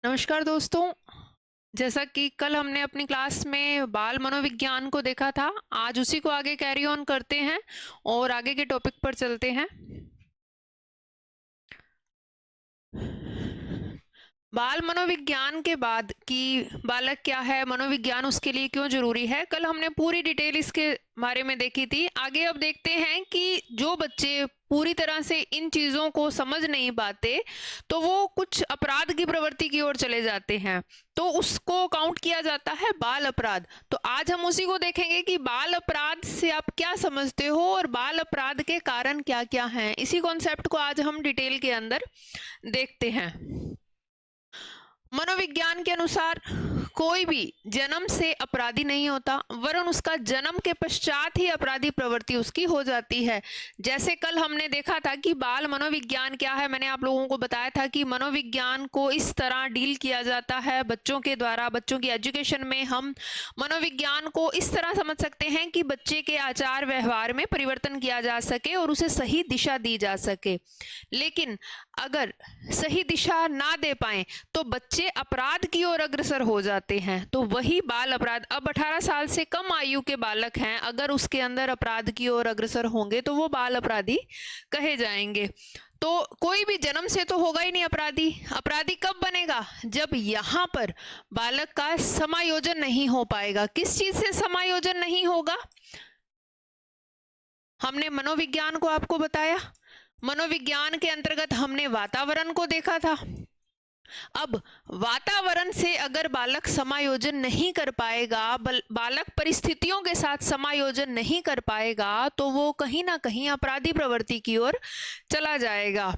नमस्कार दोस्तों। जैसा कि कल हमने अपनी क्लास में बाल मनोविज्ञान को देखा था, आज उसी को आगे कैरी ऑन करते हैं और आगे के टॉपिक पर चलते हैं। बाल मनोविज्ञान के बाद कि बालक क्या है, मनोविज्ञान उसके लिए क्यों जरूरी है, कल हमने पूरी डिटेल इसके बारे में देखी थी। आगे अब देखते हैं कि जो बच्चे पूरी तरह से इन चीजों को समझ नहीं पाते तो वो कुछ अपराध की प्रवृत्ति की ओर चले जाते हैं, तो उसको काउंट किया जाता है बाल अपराध। तो आज हम उसी को देखेंगे कि बाल अपराध से आप क्या समझते हो और बाल अपराध के कारण क्या क्या हैं। इसी कॉन्सेप्ट को आज हम डिटेल के अंदर देखते हैं। मनोविज्ञान के अनुसार कोई भी जन्म से अपराधी नहीं होता, वरन उसका जन्म के पश्चात ही अपराधी प्रवृत्ति उसकी हो जाती है। जैसे कल हमने देखा था कि बाल मनोविज्ञान क्या है, मैंने आप लोगों को बताया था कि मनोविज्ञान को इस तरह डील किया जाता है बच्चों के द्वारा। बच्चों की एजुकेशन में हम मनोविज्ञान को इस तरह समझ सकते हैं कि बच्चे के आचार व्यवहार में परिवर्तन किया जा सके और उसे सही दिशा दी जा सके। लेकिन अगर सही दिशा ना दे पाए तो बच्चे अपराध की ओर अग्रसर हो जाते हैं, तो वही बाल अपराध। अब 18 साल से कम आयु के बालक हैं, अगर उसके अंदर अपराध की ओर अग्रसर होंगे तो वो बाल अपराधी कहे जाएंगे। तो कोई भी जन्म से तो होगा ही नहीं अपराधी। अपराधी कब बनेगा? जब यहाँ पर बालक का समायोजन नहीं हो पाएगा। किस चीज से समायोजन नहीं होगा? हमने मनोविज्ञान को आपको बताया, मनोविज्ञान के अंतर्गत हमने वातावरण को देखा था। अब वातावरण से अगर बालक समायोजन नहीं कर पाएगा, बालक परिस्थितियों के साथ समायोजन नहीं कर पाएगा, तो वो कहीं ना कहीं अपराधी प्रवृत्ति की ओर चला जाएगा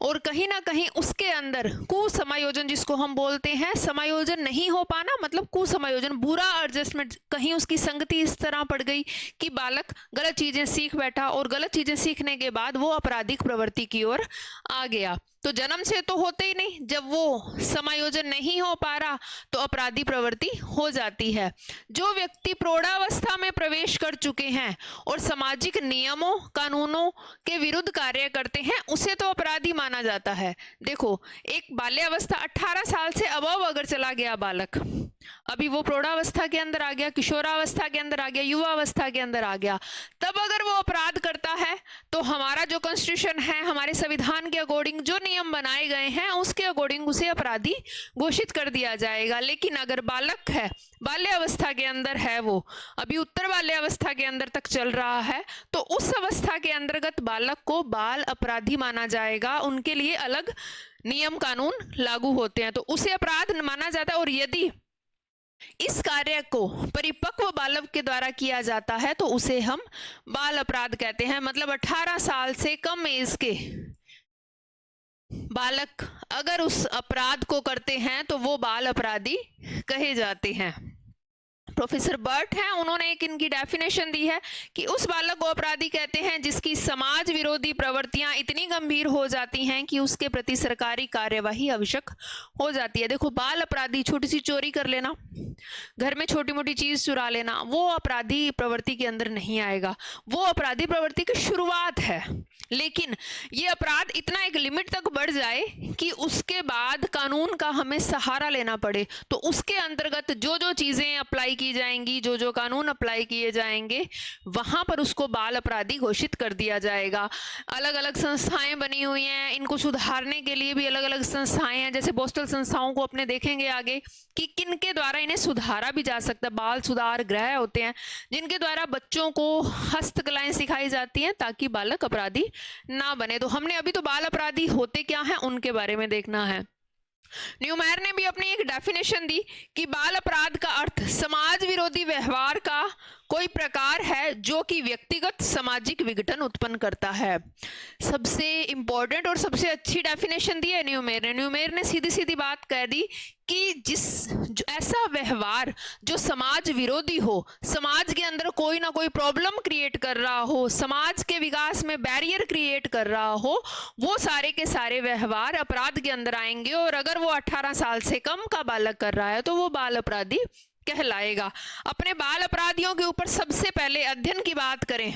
और कहीं ना कहीं उसके अंदर कुसमायोजन, जिसको हम बोलते हैं, समायोजन नहीं हो पाना मतलब कुसमायोजन, बुरा एडजस्टमेंट, कहीं उसकी संगति इस तरह पड़ गई कि बालक गलत चीजें सीख बैठा और गलत चीजें सीखने के बाद वो आपराधिक प्रवृत्ति की ओर आ गया। तो जन्म से तो होते ही नहीं, जब वो समायोजन नहीं हो पा रहा तो अपराधी प्रवृत्ति हो जाती है। जो व्यक्ति प्रौढ़ावस्था में प्रवेश कर चुके हैं और सामाजिक नियमों कानूनों के विरुद्ध कार्य करते हैं, उसे तो अपराधी माना जाता है। देखो, एक बाल्यावस्था 18 साल से अबव अगर चला गया बालक, अभी वो प्रौढ़ावस्था के अंदर आ गया, किशोरावस्था के अंदर आ गया, युवावस्था के अंदर आ गया, तब अगर वो अपराध करता है तो हमारा जो कॉन्स्टिट्यूशन है, हमारे संविधान के अकॉर्डिंग जो नियम बनाए गए हैं उसके अकॉर्डिंग उसे अपराधी घोषित कर दिया जाएगा। लेकिन अगर बालक है, बाल्यावस्था के अंदर है, वो अभी उत्तर बाल्यावस्था के अंदर तक चल रहा है, तो उस अवस्था के अंतर्गत बालक को बाल अपराधी माना जाएगा। उनके लिए अलग नियम कानून लागू होते हैं, तो उसे अपराध माना जाता है। और यदि इस कार्य को परिपक्व बालक के द्वारा किया जाता है तो उसे हम बाल अपराध कहते हैं। मतलब 18 साल से कम एज के बालक अगर उस अपराध को करते हैं तो वो बाल अपराधी कहे जाते हैं। प्रोफेसर बर्ट हैं, उन्होंने एक इनकी डेफिनेशन दी है कि उस बालक को अपराधी कहते हैं जिसकी समाज विरोधी प्रवृत्तियां इतनी गंभीर हो जाती हैं कि उसके प्रति सरकारी कार्यवाही आवश्यक हो जाती है। देखो, बाल अपराधी, छोटी सी चोरी कर लेना, घर में छोटी मोटी चीज चुरा लेना, वो अपराधी प्रवृत्ति के अंदर नहीं आएगा, वो अपराधी प्रवृत्ति की शुरुआत है। लेकिन ये अपराध इतना एक लिमिट तक बढ़ जाए कि उसके बाद कानून का हमें सहारा लेना पड़े, तो उसके अंतर्गत जो जो चीजें अप्लाई की जाएंगी, जो जो कानून अप्लाई किए जाएंगे, वहां पर उसको बाल अपराधी घोषित कर दिया जाएगा। अलग अलग संस्थाएं बनी हुई हैं, इनको सुधारने के लिए भी अलग अलग संस्थाएं हैं। जैसे पोस्टल संस्थाओं को अपने देखेंगे आगे कि किन के द्वारा इन्हें सुधारा भी जा सकता है। बाल सुधार गृह होते हैं जिनके द्वारा बच्चों को हस्तकलाएं सिखाई जाती हैं ताकि बालक अपराधी ना बने। तो हमने अभी तो बाल अपराधी होते क्या हैं उनके बारे में देखना है। न्यूमेर ने भी अपनी एक डेफिनेशन दी कि बाल अपराध का अर्थ समाज विरोधी व्यवहार का कोई प्रकार है जो कि व्यक्तिगत सामाजिक विघटन उत्पन्न करता है। सबसे इंपॉर्टेंट और सबसे अच्छी डेफिनेशन दी है न्यूमेर ने। न्यूमेर ने सीधी सीधी बात कह दी कि ऐसा व्यवहार जो समाज विरोधी हो, समाज के अंदर कोई ना कोई प्रॉब्लम क्रिएट कर रहा हो, समाज के विकास में बैरियर क्रिएट कर रहा हो, वो सारे के सारे व्यवहार अपराध के अंदर आएंगे। और अगर वो 18 साल से कम का बालक कर रहा है तो वो बाल अपराधी कहलाएगा। अपने बाल अपराधियों के ऊपर सबसे पहले अध्ययन की बात करें,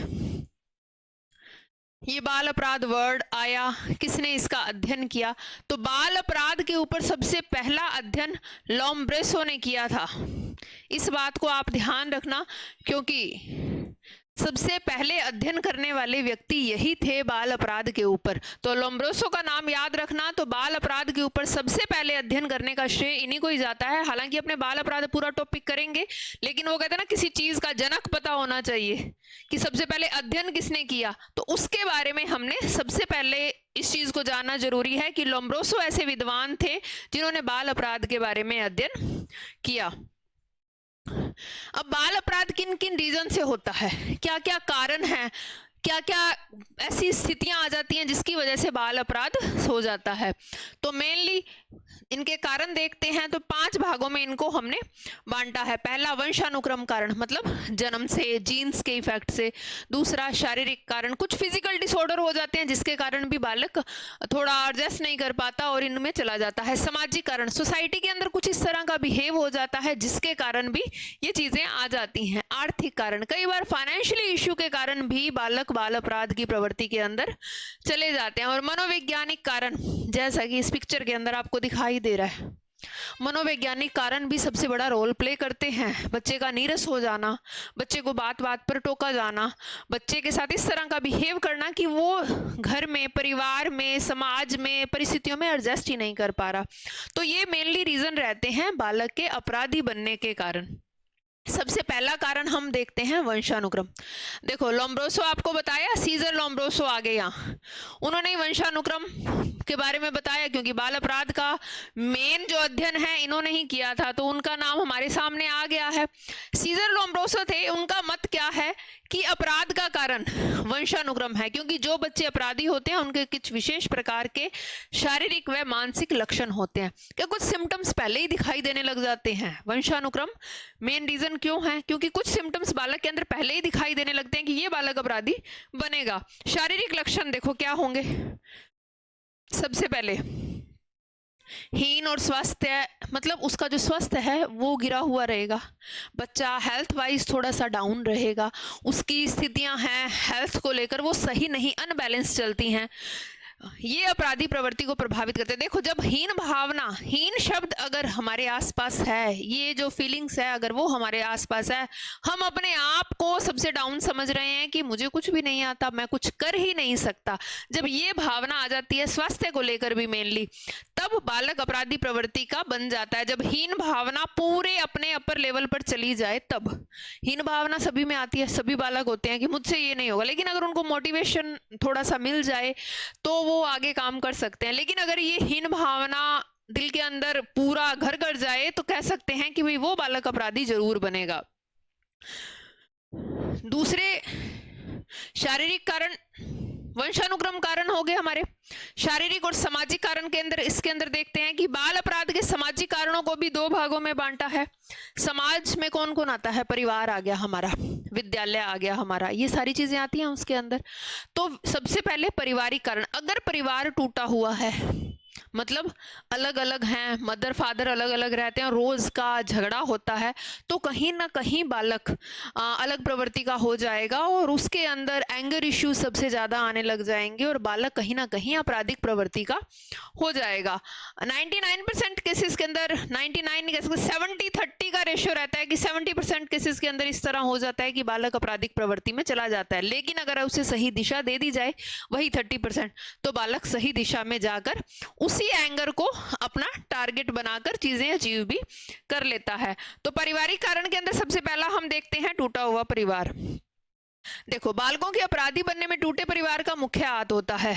ये बाल अपराध वर्ड आया, किसने इसका अध्ययन किया? तो बाल अपराध के ऊपर सबसे पहला अध्ययन लोम्ब्रेसो ने किया था। इस बात को आप ध्यान रखना, क्योंकि सबसे पहले अध्ययन करने वाले व्यक्ति यही थे बाल अपराध के ऊपर। तो लोम्ब्रेसो का नाम याद रखना। तो बाल अपराध के ऊपर सबसे पहले अध्ययन करने का श्रेय इन्हीं को ही जाता है। हालांकि अपने बाल अपराध पूरा टॉपिक करेंगे, लेकिन वो कहते हैं ना, किसी चीज का जनक पता होना चाहिए कि सबसे पहले अध्ययन किसने किया। तो उसके बारे में हमने सबसे पहले इस चीज को जानना जरूरी है कि लोम्ब्रेसो ऐसे विद्वान थे जिन्होंने बाल अपराध के बारे में अध्ययन किया। अब बाल अपराध किन किन रीजन से होता है, क्या क्या कारण है, क्या क्या ऐसी स्थितियां आ जाती हैं जिसकी वजह से बाल अपराध हो जाता है। तो मेनली इनके कारण देखते हैं। तो 5 भागों में इनको हमने बांटा है। पहला वंशानुक्रम कारण, मतलब जन्म से, जीन्स के इफेक्ट से। दूसरा शारीरिक कारण, कुछ फिजिकल डिसऑर्डर हो जाते हैं जिसके कारण भी बालक थोड़ा एडजस्ट नहीं कर पाता और इनमें चला जाता है। सामाजिक कारण, सोसाइटी के अंदर कुछ इस तरह का बिहेव हो जाता है जिसके कारण भी ये चीजें आ जाती हैं। आर्थिक कारण, कई बार फाइनेंशियली इश्यू के कारण भी बालक बाल अपराध की प्रवृत्ति के अंदर चले जाते हैं। और मनोवैज्ञानिक कारण, जैसा कि इस पिक्चर के अंदर आपको दिखाई दे रहा है, मनोवैज्ञानिक कारण भी सबसे बड़ा रोल प्ले करते हैं। बच्चे का नीरस हो जाना, बच्चे को बात बात पर टोका जाना, बच्चे के साथ इस तरह का बिहेव करना कि वो घर में, परिवार में, समाज में, परिस्थितियों में एडजस्ट ही नहीं कर पा रहा। तो ये मेनली रीजन रहते हैं बालक के अपराधी बनने के कारण। सबसे पहला कारण हम देखते हैं वंशानुक्रम। देखो, लोम्ब्रेसो आपको बताया, सीजर लोम्ब्रेसो आ गए यहाँ, उन्होंने वंशानुक्रम के बारे में बताया, क्योंकि बाल अपराध का मेन जो अध्ययन है इन्होंने ही किया था, तो उनका नाम हमारे सामने आ गया है। सीजर लोम्ब्रेसो थे, उनका मत क्या है कि अपराध का कारण वंशानुक्रम है, क्योंकि जो बच्चे अपराधी होते हैं उनके कुछ विशेष प्रकार के शारीरिक व मानसिक लक्षण होते हैं। क्या कुछ सिम्टम्स पहले ही दिखाई देने लग जाते हैं? वंशानुक्रम मेन रीजन क्यों है? क्योंकि कुछ सिम्टम्स बालक के अंदर पहले ही दिखाई देने लगते हैं कि ये बालक अपराधी बनेगा। शारीरिक लक्षण देखो क्या होंगे। सबसे पहले हीन और स्वास्थ्य, मतलब उसका जो स्वास्थ्य है वो गिरा हुआ रहेगा, बच्चा हेल्थ वाइज थोड़ा सा डाउन रहेगा, उसकी स्थितियां हैं हेल्थ को लेकर वो सही नहीं, अनबैलेंस चलती हैं, ये अपराधी प्रवृत्ति को प्रभावित करते हैं। देखो, जब हीन भावना, हीन शब्द अगर हमारे आसपास है, ये जो फीलिंग्स है अगर वो हमारे आसपास है, हम अपने आप को सबसे डाउन समझ रहे हैं कि मुझे कुछ भी नहीं आता, मैं कुछ कर ही नहीं सकता, जब ये भावना आ जाती है स्वास्थ्य को लेकर भी मेनली, तब बालक अपराधी प्रवृत्ति का बन जाता है। जब हीन भावना पूरे अपने अपर लेवल पर चली जाए, तब हीन भावना सभी में आती है, सभी बालक होते हैं कि मुझसे ये नहीं होगा, लेकिन अगर उनको मोटिवेशन थोड़ा सा मिल जाए तो वो आगे काम कर सकते हैं। लेकिन अगर ये हीन भावना दिल के अंदर पूरा घर कर जाए तो कह सकते हैं कि भाई वो बालक अपराधी जरूर बनेगा। दूसरे शारीरिक कारण, वंशानुक्रम कारण हो गए हमारे। शारीरिक और सामाजिक कारण के अंदर, इसके अंदर देखते हैं कि बाल अपराध के सामाजिक कारणों को भी 2 भागों में बांटा है। समाज में कौन कौन आता है? परिवार आ गया हमारा, विद्यालय आ गया हमारा, ये सारी चीजें आती हैं उसके अंदर। तो सबसे पहले पारिवारिक कारण, अगर परिवार टूटा हुआ है, मतलब अलग अलग हैं, मदर फादर अलग अलग रहते हैं, रोज का झगड़ा होता है, तो कहीं ना कहीं बालक अलग प्रवृत्ति का हो जाएगा और उसके अंदर एंगर इश्यूज सबसे ज्यादा आने लग जाएंगे और बालक कहीं ना कहीं आपराधिक प्रवृत्ति का हो जाएगा। 99% केसेस के अंदर, 99 नहीं कह सकते, 70-30 का रेशियो रहता है कि 70% केसेस के अंदर इस तरह हो जाता है कि बालक आपराधिक प्रवृत्ति में चला जाता है। लेकिन अगर उसे सही दिशा दे दी जाए, वही 30%, तो बालक सही दिशा में जाकर उसी एंगर को अपना टारगेट बनाकर चीजें अचीव भी कर लेता है। तो पारिवारिक कारण के अंदर सबसे पहला हम देखते हैं टूटा हुआ परिवार। देखो, बालकों के अपराधी बनने में टूटे परिवार का मुख्य हाथ होता है।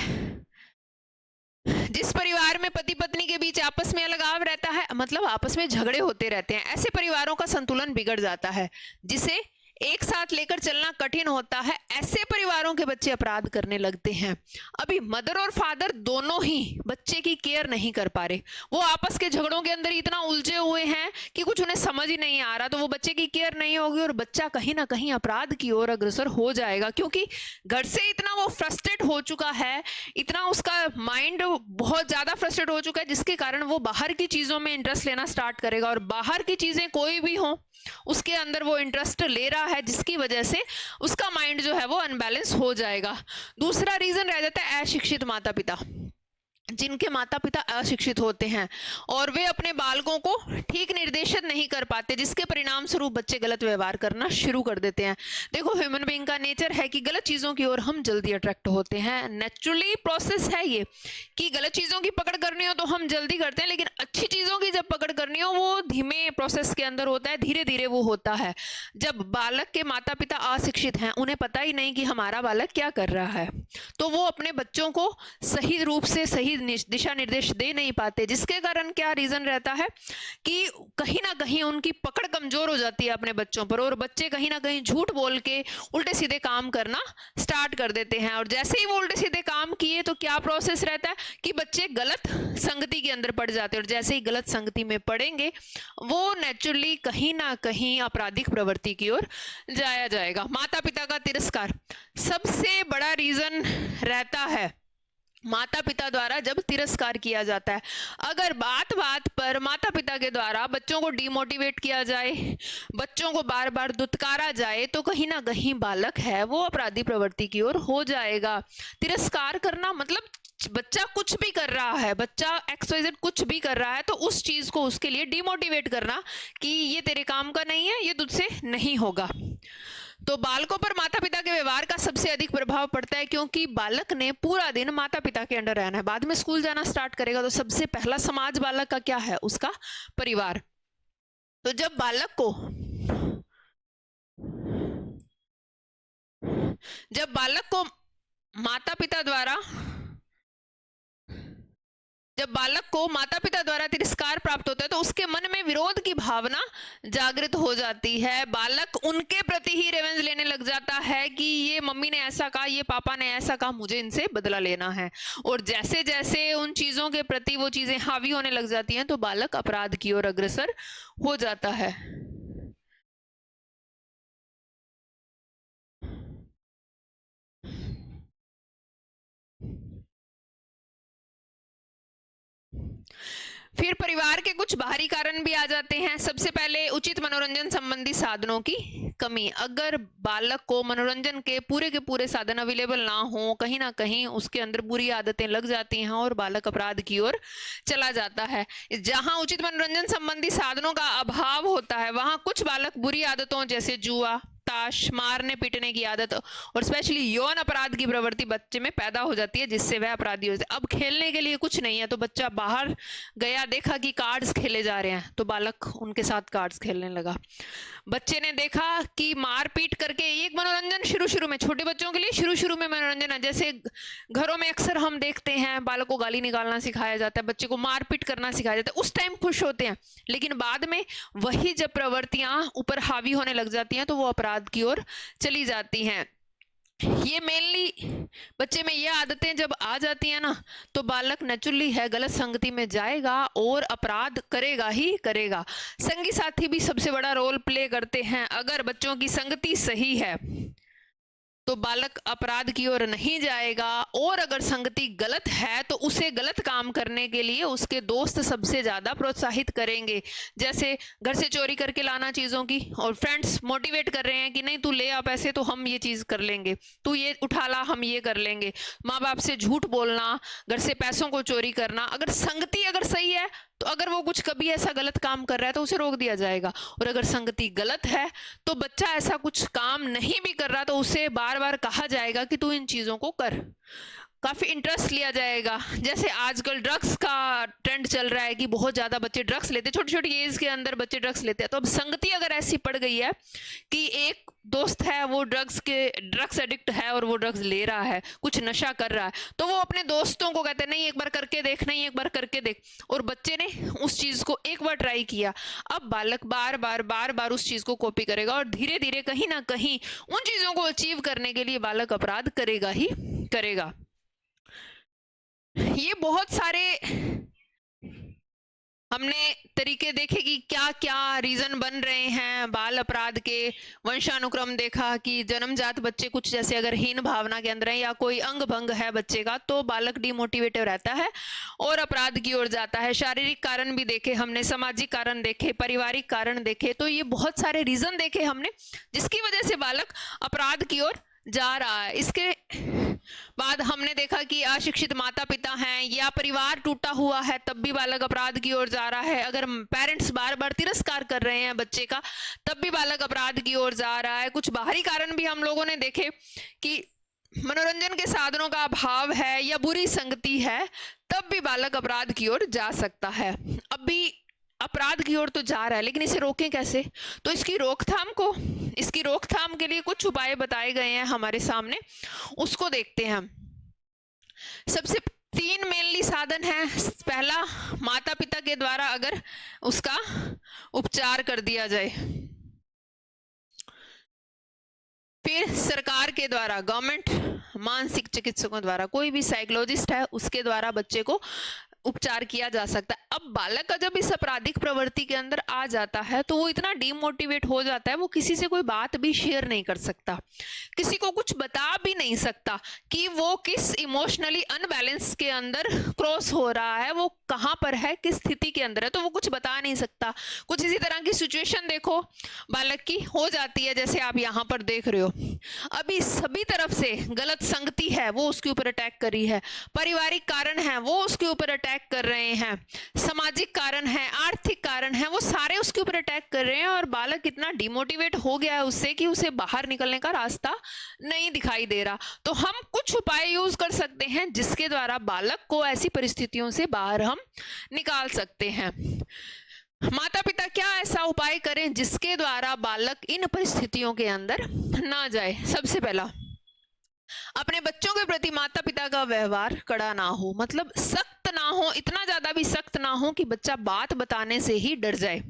जिस परिवार में पति पत्नी के बीच आपस में अलगाव रहता है, मतलब आपस में झगड़े होते रहते हैं, ऐसे परिवारों का संतुलन बिगड़ जाता है, जिसे एक साथ लेकर चलना कठिन होता है। ऐसे परिवारों के बच्चे अपराध करने लगते हैं। अभी मदर और फादर दोनों ही बच्चे की केयर नहीं कर पा रहे, वो आपस के झगड़ों के अंदर इतना उलझे हुए हैं कि कुछ उन्हें समझ ही नहीं आ रहा, तो वो बच्चे की केयर नहीं होगी और बच्चा कहीं ना कहीं अपराध की ओर अग्रसर हो जाएगा, क्योंकि घर से इतना वो फ्रस्ट्रेट हो चुका है, इतना उसका माइंड बहुत ज्यादा फ्रस्ट्रेट हो चुका है, जिसके कारण वो बाहर की चीजों में इंटरेस्ट लेना स्टार्ट करेगा। और बाहर की चीजें कोई भी हो, उसके अंदर वो इंटरेस्ट ले रहा है जिसकी वजह से उसका माइंड जो है वो अनबैलेंस हो जाएगा। दूसरा रीजन रह जाता है अशिक्षित माता पिता, जिनके माता पिता अशिक्षित होते हैं और वे अपने बालकों को ठीक निर्देशित नहीं कर पाते, जिसके परिणाम स्वरूप बच्चे गलत व्यवहार करना शुरू कर देते हैं। देखो, ह्यूमन बीइंग का नेचर है कि गलत चीजों की ओर हम जल्दी अट्रैक्ट होते हैं। नेचुरली प्रोसेस है ये कि गलत चीजों की पकड़ करनी हो तो हम जल्दी करते हैं, लेकिन अच्छी चीजों की जब पकड़ करनी हो वो धीमे प्रोसेस के अंदर होता है, धीरे धीरे वो होता है। जब बालक के माता पिता अशिक्षित हैं, उन्हें पता ही नहीं कि हमारा बालक क्या कर रहा है, तो वो अपने बच्चों को सही रूप से सही दिशा निर्देश दे नहीं पाते, जिसके कारण क्या रीजन रहता है कि कहीं ना कहीं उनकी पकड़ कमजोर हो जाती है अपने बच्चों पर, और बच्चे कहीं ना कहीं झूठ बोल के उल्टे सीधे काम करना स्टार्ट कर देते हैं। और जैसे ही वो उल्टे सीधे काम किए तो क्या प्रोसेस रहता है कि बच्चे गलत संगति के अंदर पड़ जाते हैं, और जैसे ही गलत संगति में पड़ेंगे वो नेचुरली कहीं ना कहीं आपराधिक प्रवृत्ति की ओर जाया जाएगा। माता पिता का तिरस्कार सबसे बड़ा रीजन रहता है। माता पिता द्वारा जब तिरस्कार किया जाता है, अगर बात बात पर माता पिता के द्वारा बच्चों को डिमोटिवेट किया जाए, बच्चों को बार बार दुत्कारा जाए, तो कहीं ना कहीं बालक है वो अपराधी प्रवृत्ति की ओर हो जाएगा। तिरस्कार करना मतलब बच्चा कुछ भी कर रहा है, बच्चा XYZ कुछ भी कर रहा है, तो उस चीज को उसके लिए डिमोटिवेट करना कि ये तेरे काम का नहीं है, ये तुझसे नहीं होगा। तो बालकों पर माता पिता के व्यवहार का सबसे अधिक प्रभाव पड़ता है, क्योंकि बालक ने पूरा दिन माता पिता के अंडर रहना है। बाद में स्कूल जाना स्टार्ट करेगा तो सबसे पहला समाज बालक का क्या है, उसका परिवार। तो जब बालक को माता पिता द्वारा तिरस्कार प्राप्त होता है तो उसके मन में विरोध की भावना जागृत हो जाती है। बालक उनके प्रति ही रिवेंज लेने लग जाता है कि ये मम्मी ने ऐसा कहा, ये पापा ने ऐसा कहा, मुझे इनसे बदला लेना है। और जैसे जैसे उन चीजों के प्रति वो चीजें हावी होने लग जाती हैं तो बालक अपराध की ओर अग्रसर हो जाता है। फिर परिवार के कुछ बाहरी कारण भी आ जाते हैं। सबसे पहले उचित मनोरंजन संबंधी साधनों की कमी। अगर बालक को मनोरंजन के पूरे साधन अवेलेबल ना हो, कहीं ना कहीं उसके अंदर बुरी आदतें लग जाती हैं और बालक अपराध की ओर चला जाता है। जहां उचित मनोरंजन संबंधी साधनों का अभाव होता है वहां कुछ बालक बुरी आदतों जैसे जुआ, ताश, मारने पीटने की आदत और स्पेशली यौन अपराध की प्रवृत्ति बच्चे में पैदा हो जाती है, जिससे वह अपराधी हो जाता है। अब खेलने के लिए कुछ नहीं है तो बच्चा बाहर गया, देखा कि कार्ड्स खेले जा रहे हैं तो बालक उनके साथ कार्ड्स खेलने लगा। बच्चे ने देखा कि मारपीट करके एक मनोरंजन शुरू में, छोटे बच्चों के लिए शुरू में मनोरंजन है, जैसे घरों में अक्सर हम देखते हैं बालक को गाली निकालना सिखाया जाता है, बच्चे को मारपीट करना सिखाया जाता है, उस टाइम खुश होते हैं, लेकिन बाद में वही जब प्रवृत्तियां ऊपर हावी होने लग जाती हैं तो वो अपराध की ओर चली जाती हैं। ये मेनली बच्चे में ये आदतें जब आ जाती है ना तो बालक नेचुरली है गलत संगति में जाएगा और अपराध करेगा ही करेगा। संगी साथी भी सबसे बड़ा रोल प्ले करते हैं। अगर बच्चों की संगति सही है तो बालक अपराध की ओर नहीं जाएगा, और अगर संगति गलत है तो उसे गलत काम करने के लिए उसके दोस्त सबसे ज्यादा प्रोत्साहित करेंगे। जैसे घर से चोरी करके लाना चीजों की, और फ्रेंड्स मोटिवेट कर रहे हैं कि नहीं तू ले आ पैसे तो हम ये चीज कर लेंगे, तू ये उठा ला हम ये कर लेंगे। माँ बाप से झूठ बोलना, घर से पैसों को चोरी करना, अगर संगति अगर सही है तो अगर वो कुछ कभी ऐसा गलत काम कर रहा है तो उसे रोक दिया जाएगा, और अगर संगति गलत है तो बच्चा ऐसा कुछ काम नहीं भी कर रहा तो उसे बार बार कहा जाएगा कि तू इन चीजों को कर, काफी इंटरेस्ट लिया जाएगा। जैसे आजकल ड्रग्स का ट्रेंड चल रहा है कि बहुत ज्यादा बच्चे ड्रग्स लेते हैं, छोटी छोटी एज के अंदर बच्चे ड्रग्स लेते हैं, तो अब संगति अगर ऐसी पड़ गई है कि एक दोस्त है वो ड्रग्स एडिक्ट है और वो ड्रग्स ले रहा है, कुछ नशा कर रहा है, तो वो अपने दोस्तों को कहते हैं नहीं एक बार करके देख, नहीं एक बार करके देख, और बच्चे ने उस चीज को एक बार ट्राई किया, अब बालक बार बार उस चीज को कॉपी करेगा और धीरे धीरे कहीं ना कहीं उन चीजों को अचीव करने के लिए बालक अपराध करेगा ही करेगा। ये बहुत सारे हमने तरीके देखे कि क्या क्या रीजन बन रहे हैं बाल अपराध के। वंशानुक्रम देखा कि जन्मजात बच्चे कुछ जैसे अगर हीन भावना के अंदर है या कोई अंग भंग है बच्चे का तो बालक डिमोटिवेटिव रहता है और अपराध की ओर जाता है। शारीरिक कारण भी देखे हमने, सामाजिक कारण देखे, पारिवारिक कारण देखे, तो ये बहुत सारे रीजन देखे हमने जिसकी वजह से बालक अपराध की ओर जा रहा है। इसके बाद हमने देखा कि अशिक्षित माता पिता हैं या परिवार टूटा हुआ है तब भी बालक अपराध की ओर जा रहा है। अगर पेरेंट्स बार बार तिरस्कार कर रहे हैं बच्चे का तब भी बालक अपराध की ओर जा रहा है। कुछ बाहरी कारण भी हम लोगों ने देखे कि मनोरंजन के साधनों का अभाव है या बुरी संगति है तब भी बालक अपराध की ओर जा सकता है। अभी अपराध की ओर तो जा रहा है लेकिन इसे रोकें कैसे? तो इसकी रोकथाम के लिए कुछ उपाय बताए गए हैं हमारे सामने, उसको देखते हैं। सबसे 3 मेनली साधन है। पहला, माता पिता के द्वारा अगर उसका उपचार कर दिया जाए, फिर सरकार के द्वारा, गवर्नमेंट मानसिक चिकित्सकों द्वारा, कोई भी साइकोलॉजिस्ट है उसके द्वारा बच्चे को उपचार किया जा सकता है। अब बालक का जब इस आपराधिक प्रवृत्ति के अंदर आ जाता है तो वो इतना डिमोटिवेट हो जाता है, वो किसी से कोई बात भी शेयर नहीं कर सकता, किसी को कुछ बता भी नहीं सकता कि वो किस इमोशनली अनबैलेंस के अंदर क्रॉस हो रहा है, वो कहाँ पर है, किस स्थिति के अंदर है, तो वो कुछ बता नहीं सकता। कुछ इसी तरह की सिचुएशन देखो बालक की हो जाती है जैसे आप यहाँ पर देख रहे हो। अभी सभी तरफ से गलत संगति है वो उसके ऊपर अटैक कर रही है, पारिवारिक कारण है वो उसके ऊपर अटैक कर रहे हैं, सामाजिक कारण है, आर्थिक कारण है, वो सारे उसके ऊपर अटैक कर रहे हैं और बालक इतना डिमोटिवेट हो गया है उससे कि उसे बाहर निकलने का रास्ता नहीं दिखाई दे रहा। तो हम कुछ उपाय यूज कर सकते हैं जिसके द्वारा बालक को ऐसी परिस्थितियों से बाहर हम निकाल सकते हैं। माता पिता क्या ऐसा उपाय करें जिसके द्वारा बालक इन परिस्थितियों के अंदर ना जाए? सबसे पहला, अपने बच्चों के प्रति माता पिता का व्यवहार कड़ा ना हो, मतलब सख्त ना हो, इतना ज्यादा भी सख्त ना हो कि बच्चा बात बताने से ही डर जाए।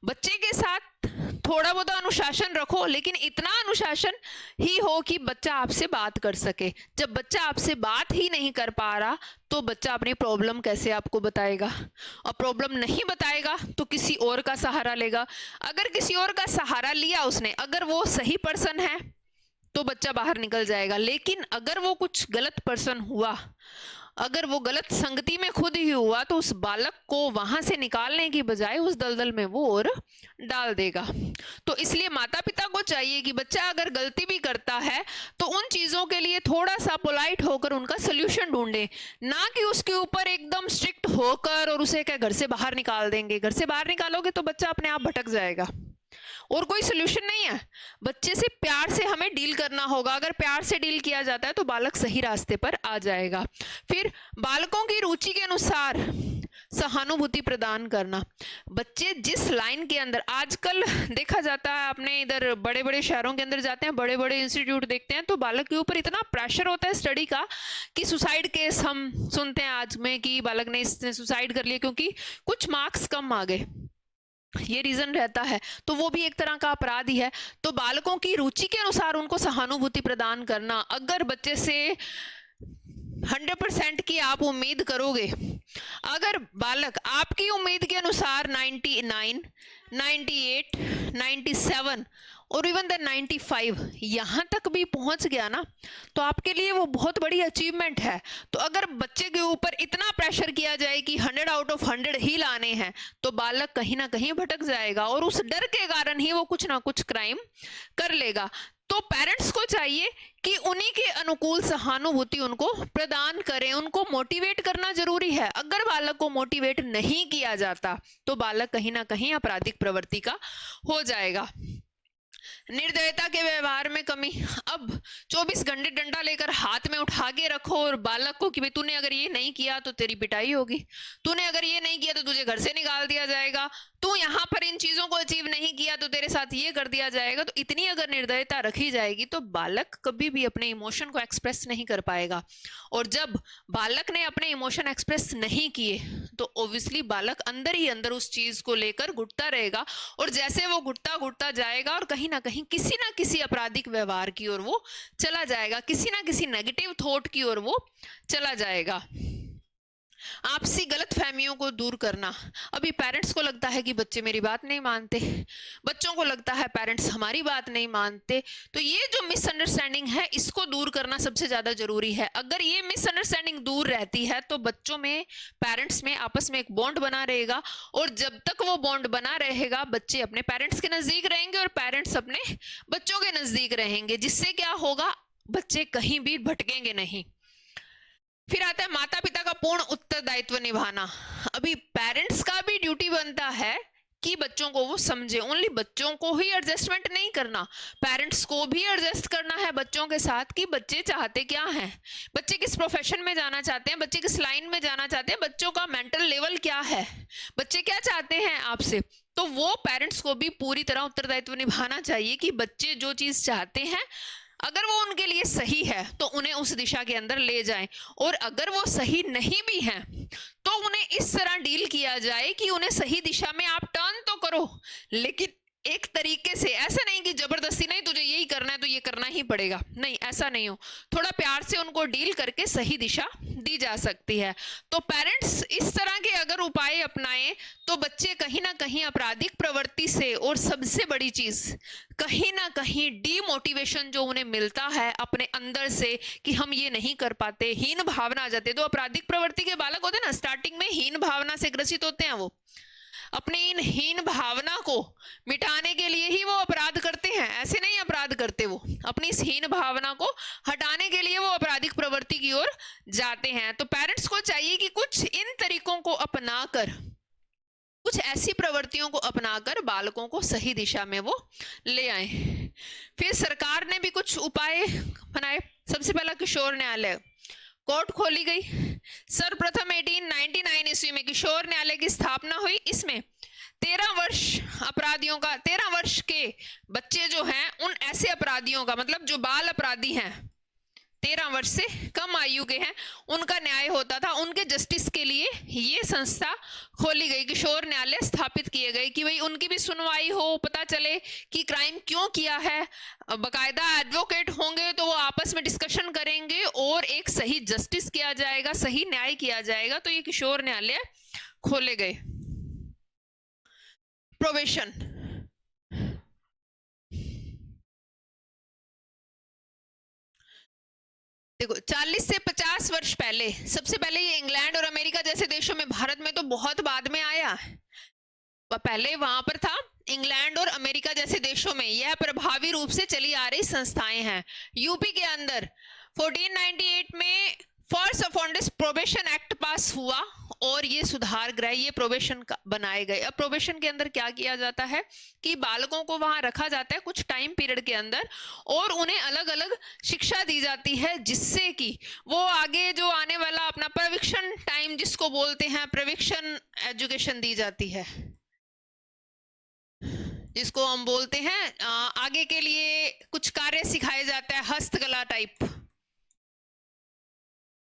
बच्चे के साथ थोड़ा बहुत अनुशासन रखो लेकिन इतना अनुशासन ही हो कि बच्चा आपसे बात कर सके। जब बच्चा आपसे बात ही नहीं कर पा रहा तो बच्चा अपनी प्रॉब्लम कैसे आपको बताएगा, और प्रॉब्लम नहीं बताएगा तो किसी और का सहारा लेगा। अगर किसी और का सहारा लिया उसने, अगर वो सही पर्सन है तो बच्चा बाहर निकल जाएगा, लेकिन अगर वो कुछ गलत पर्सन हुआ, अगर वो गलत संगति में खुद ही हुआ तो उस बालक को वहां से निकालने की बजाय उस दलदल में वो और डाल देगा। तो इसलिए माता पिता को चाहिए कि बच्चा अगर गलती भी करता है तो उन चीजों के लिए थोड़ा सा पोलाइट होकर उनका सोल्यूशन ढूंढे, ना कि उसके ऊपर एकदम स्ट्रिक्ट होकर और उसे क्या घर से बाहर निकाल देंगे। घर से बाहर निकालोगे तो बच्चा अपने आप भटक जाएगा और कोई सोल्यूशन नहीं है। बच्चे से प्यार से हमें डील करना होगा, अगर प्यार से डील किया जाता है तो बालक सही रास्ते पर आ जाएगा। फिर बालकों की रुचि के अनुसार सहानुभूति प्रदान करना। बच्चे जिस लाइन के अंदर आजकल देखा जाता है, अपने इधर बड़े बड़े शहरों के अंदर जाते हैं, बड़े बड़े इंस्टीट्यूट देखते हैं तो बालक के ऊपर इतना प्रेशर होता है स्टडी का कि सुसाइड केस हम सुनते हैं आज में कि बालक ने इसने सुसाइड कर लिया क्योंकि कुछ मार्क्स कम आ गए, ये रीजन रहता है। तो वो भी एक तरह का अपराध ही है। तो बालकों की रुचि के अनुसार उनको सहानुभूति प्रदान करना। अगर बच्चे से 100% की आप उम्मीद करोगे, अगर बालक आपकी उम्मीद के अनुसार 99, 98, 97 और इवन द 95 यहाँ तक भी पहुंच गया ना तो आपके लिए वो बहुत बड़ी अचीवमेंट है। तो अगर बच्चे के ऊपर इतना प्रेशर किया जाए कि 100 आउट ऑफ 100 ही लाने हैं तो बालक कहीं ना कहीं भटक जाएगा और उस डर के कारण ही वो कुछ ना कुछ क्राइम कर लेगा। तो पेरेंट्स को चाहिए कि उन्हीं के अनुकूल सहानुभूति उनको प्रदान करें, उनको मोटिवेट करना जरूरी है। अगर बालक को मोटिवेट नहीं किया जाता तो बालक कहीं ना कहीं आपराधिक प्रवृत्ति का हो जाएगा। निर्दयता के व्यवहार में कमी। अब 24 घंटे डंडा लेकर हाथ में उठा के रखो और बालक को कि भाई तूने अगर ये नहीं किया तो तेरी पिटाई होगी, तूने अगर ये नहीं किया तो तुझे घर से निकाल दिया जाएगा, तू यहाँ पर इन चीजों को अचीव नहीं किया तो तेरे साथ ये कर दिया जाएगा। तो इतनी अगर निर्दयता रखी जाएगी तो बालक कभी भी अपने इमोशन को एक्सप्रेस नहीं कर पाएगा। और जब बालक ने अपने इमोशन एक्सप्रेस नहीं किए तो ऑब्वियसली बालक अंदर ही अंदर उस चीज को लेकर घुटता रहेगा और जैसे वो घुटता जाएगा और कहीं ना किसी आपराधिक व्यवहार की ओर वो चला जाएगा, किसी ना किसी नेगेटिव थॉट की ओर वो चला जाएगा। आपसी गलतफहमियों को दूर करना। अभी पेरेंट्स को लगता है कि बच्चे मेरी बात नहीं मानते, बच्चों को लगता है पेरेंट्स हमारी बात नहीं मानते, तो ये जो मिसअंडरस्टैंडिंग है इसको दूर करना सबसे ज्यादा जरूरी है। अगर ये मिसअंडरस्टैंडिंग दूर रहती है तो बच्चों में, पेरेंट्स में आपस में एक बॉन्ड बना रहेगा, और जब तक वो बॉन्ड बना रहेगा बच्चे अपने पेरेंट्स के नजदीक रहेंगे और पेरेंट्स अपने बच्चों के नजदीक रहेंगे, जिससे क्या होगा, बच्चे कहीं भी भटकेंगे नहीं। फिर आता है माता पिता का पूर्ण उत्तरदायित्व निभाना। अभी पेरेंट्स का भी ड्यूटी बनता है कि बच्चों को वो समझे, ओनली बच्चों को ही एडजस्टमेंट नहीं करना, पेरेंट्स को भी एडजस्ट करना है बच्चों के साथ कि बच्चे चाहते क्या हैं, बच्चे किस प्रोफेशन में जाना चाहते हैं, बच्चे किस लाइन में जाना चाहते हैं, बच्चों का मेंटल लेवल क्या है, बच्चे क्या चाहते हैं आपसे। तो वो पेरेंट्स को भी पूरी तरह उत्तरदायित्व निभाना चाहिए कि बच्चे जो चीज चाहते हैं अगर वो उनके लिए सही है तो उन्हें उस दिशा के अंदर ले जाएं, और अगर वो सही नहीं भी है तो उन्हें इस तरह डील किया जाए कि उन्हें सही दिशा में आप टर्न तो करो, लेकिन एक तरीके से, ऐसा नहीं कि जबरदस्ती नहीं तुझे यही करना है तो ये करना ही पड़ेगा, नहीं ऐसा नहीं हो, थोड़ा प्यार से उनको डील करके सही दिशा दी जा सकती है। तो पेरेंट्स इस तरह के अगर उपाय अपनाएं तो बच्चे कहीं ना कहीं आपराधिक प्रवृत्ति से, और सबसे बड़ी चीज कहीं ना कहीं डीमोटिवेशन जो उन्हें मिलता है अपने अंदर से कि हम ये नहीं कर पाते, हीन भावना आ जाती है। तो आपराधिक प्रवृत्ति के बालक होते हैं ना, स्टार्टिंग में हीन भावना से ग्रसित होते हैं, वो अपनी इन हीन भावना को मिटाने के लिए ही वो अपराध करते हैं, ऐसे नहीं अपराध करते, वो अपनी इस हीन भावना को हटाने के लिए वो आपराधिक प्रवृत्ति की ओर जाते हैं। तो पेरेंट्स को चाहिए कि कुछ इन तरीकों को अपनाकर, कुछ ऐसी प्रवृत्तियों को अपनाकर बालकों को सही दिशा में वो ले आए। फिर सरकार ने भी कुछ उपाय बनाए। सबसे पहला किशोर न्यायालय, कोर्ट खोली गई। सर्वप्रथम 1899 ईस्वी में किशोर न्यायालय की स्थापना हुई। इसमें 13 वर्ष अपराधियों का, 13 वर्ष के बच्चे जो हैं उन ऐसे अपराधियों का, मतलब जो बाल अपराधी हैं 13 वर्ष से कम आयु के हैं, उनका न्याय होता था। उनके जस्टिस के लिए ये संस्था खोली गई, किशोर न्यायालय स्थापित किए गए कि भाई उनकी भी सुनवाई हो, पता चले कि क्राइम क्यों किया है, बकायदा एडवोकेट होंगे तो वो आपस में डिस्कशन करेंगे और एक सही जस्टिस किया जाएगा, सही न्याय किया जाएगा। तो ये किशोर न्यायालय खोले गए। प्रोबेशन, देखो 40 से 50 वर्ष पहले, सबसे पहले ये इंग्लैंड और अमेरिका जैसे देशों में, भारत में तो बहुत बाद में आया, पहले वहां पर था। इंग्लैंड और अमेरिका जैसे देशों में यह प्रभावी रूप से चली आ रही संस्थाएं हैं। यूपी के अंदर 1498 में फर्स्ट ऑफेंडर्स प्रोबेशन एक्ट पास हुआ और ये सुधार गृह, ये प्रोबेशन बनाए गए। अब प्रोबेशन के अंदर क्या किया जाता है कि बालकों को वहां रखा जाता है कुछ टाइम पीरियड के अंदर और उन्हें अलग अलग शिक्षा दी जाती है, जिससे कि वो आगे जो आने वाला अपना प्रशिक्षण टाइम जिसको बोलते हैं, प्रशिक्षण एजुकेशन दी जाती है, जिसको हम बोलते हैं आगे के लिए कुछ कार्य सिखाए जाता है, हस्तकला टाइप,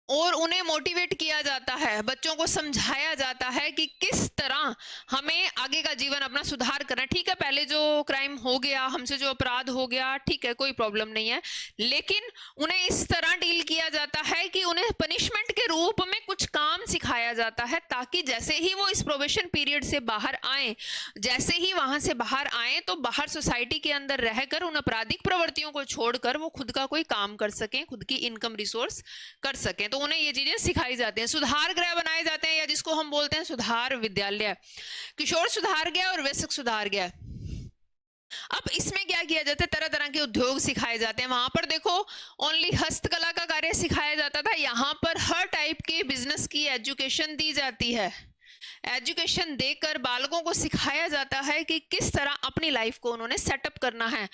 और उन्हें मोटिवेट किया जाता है, बच्चों को समझाया जाता है कि किस तरह हमें आगे का जीवन अपना सुधार करना है। ठीक है, पहले जो क्राइम हो गया, हमसे जो अपराध हो गया, ठीक है, कोई प्रॉब्लम नहीं है, लेकिन उन्हें इस तरह डील किया जाता है कि उन्हें पनिशमेंट के रूप में कुछ काम सिखाया जाता है, ताकि जैसे ही वो इस प्रोबेशन पीरियड से बाहर आए, जैसे ही वहां से बाहर आए तो बाहर सोसाइटी के अंदर रहकर उन आपराधिक प्रवृत्तियों को छोड़कर वो खुद का कोई काम कर सकें, खुद की इनकम रिसोर्स कर सकें। तो उन्हें ये चीजें सिखाई जाती हैं। सुधार गृह बनाए जाते हैं, या जिसको हम बोलते हैं सुधार विद्यालय, किशोर सुधार गृह और वयस्क सुधार गृह। अब इसमें क्या किया जाता है, तरह तरह के उद्योग सिखाए जाते हैं। वहां पर देखो ओनली हस्तकला का कार्य सिखाया जाता था, यहाँ पर हर टाइप के बिजनेस की एजुकेशन दी जाती है। एजुकेशन देकर बालकों को सिखाया जाता है कि किस तरह अपनी लाइफ को उन्होंने सेटअप करना है।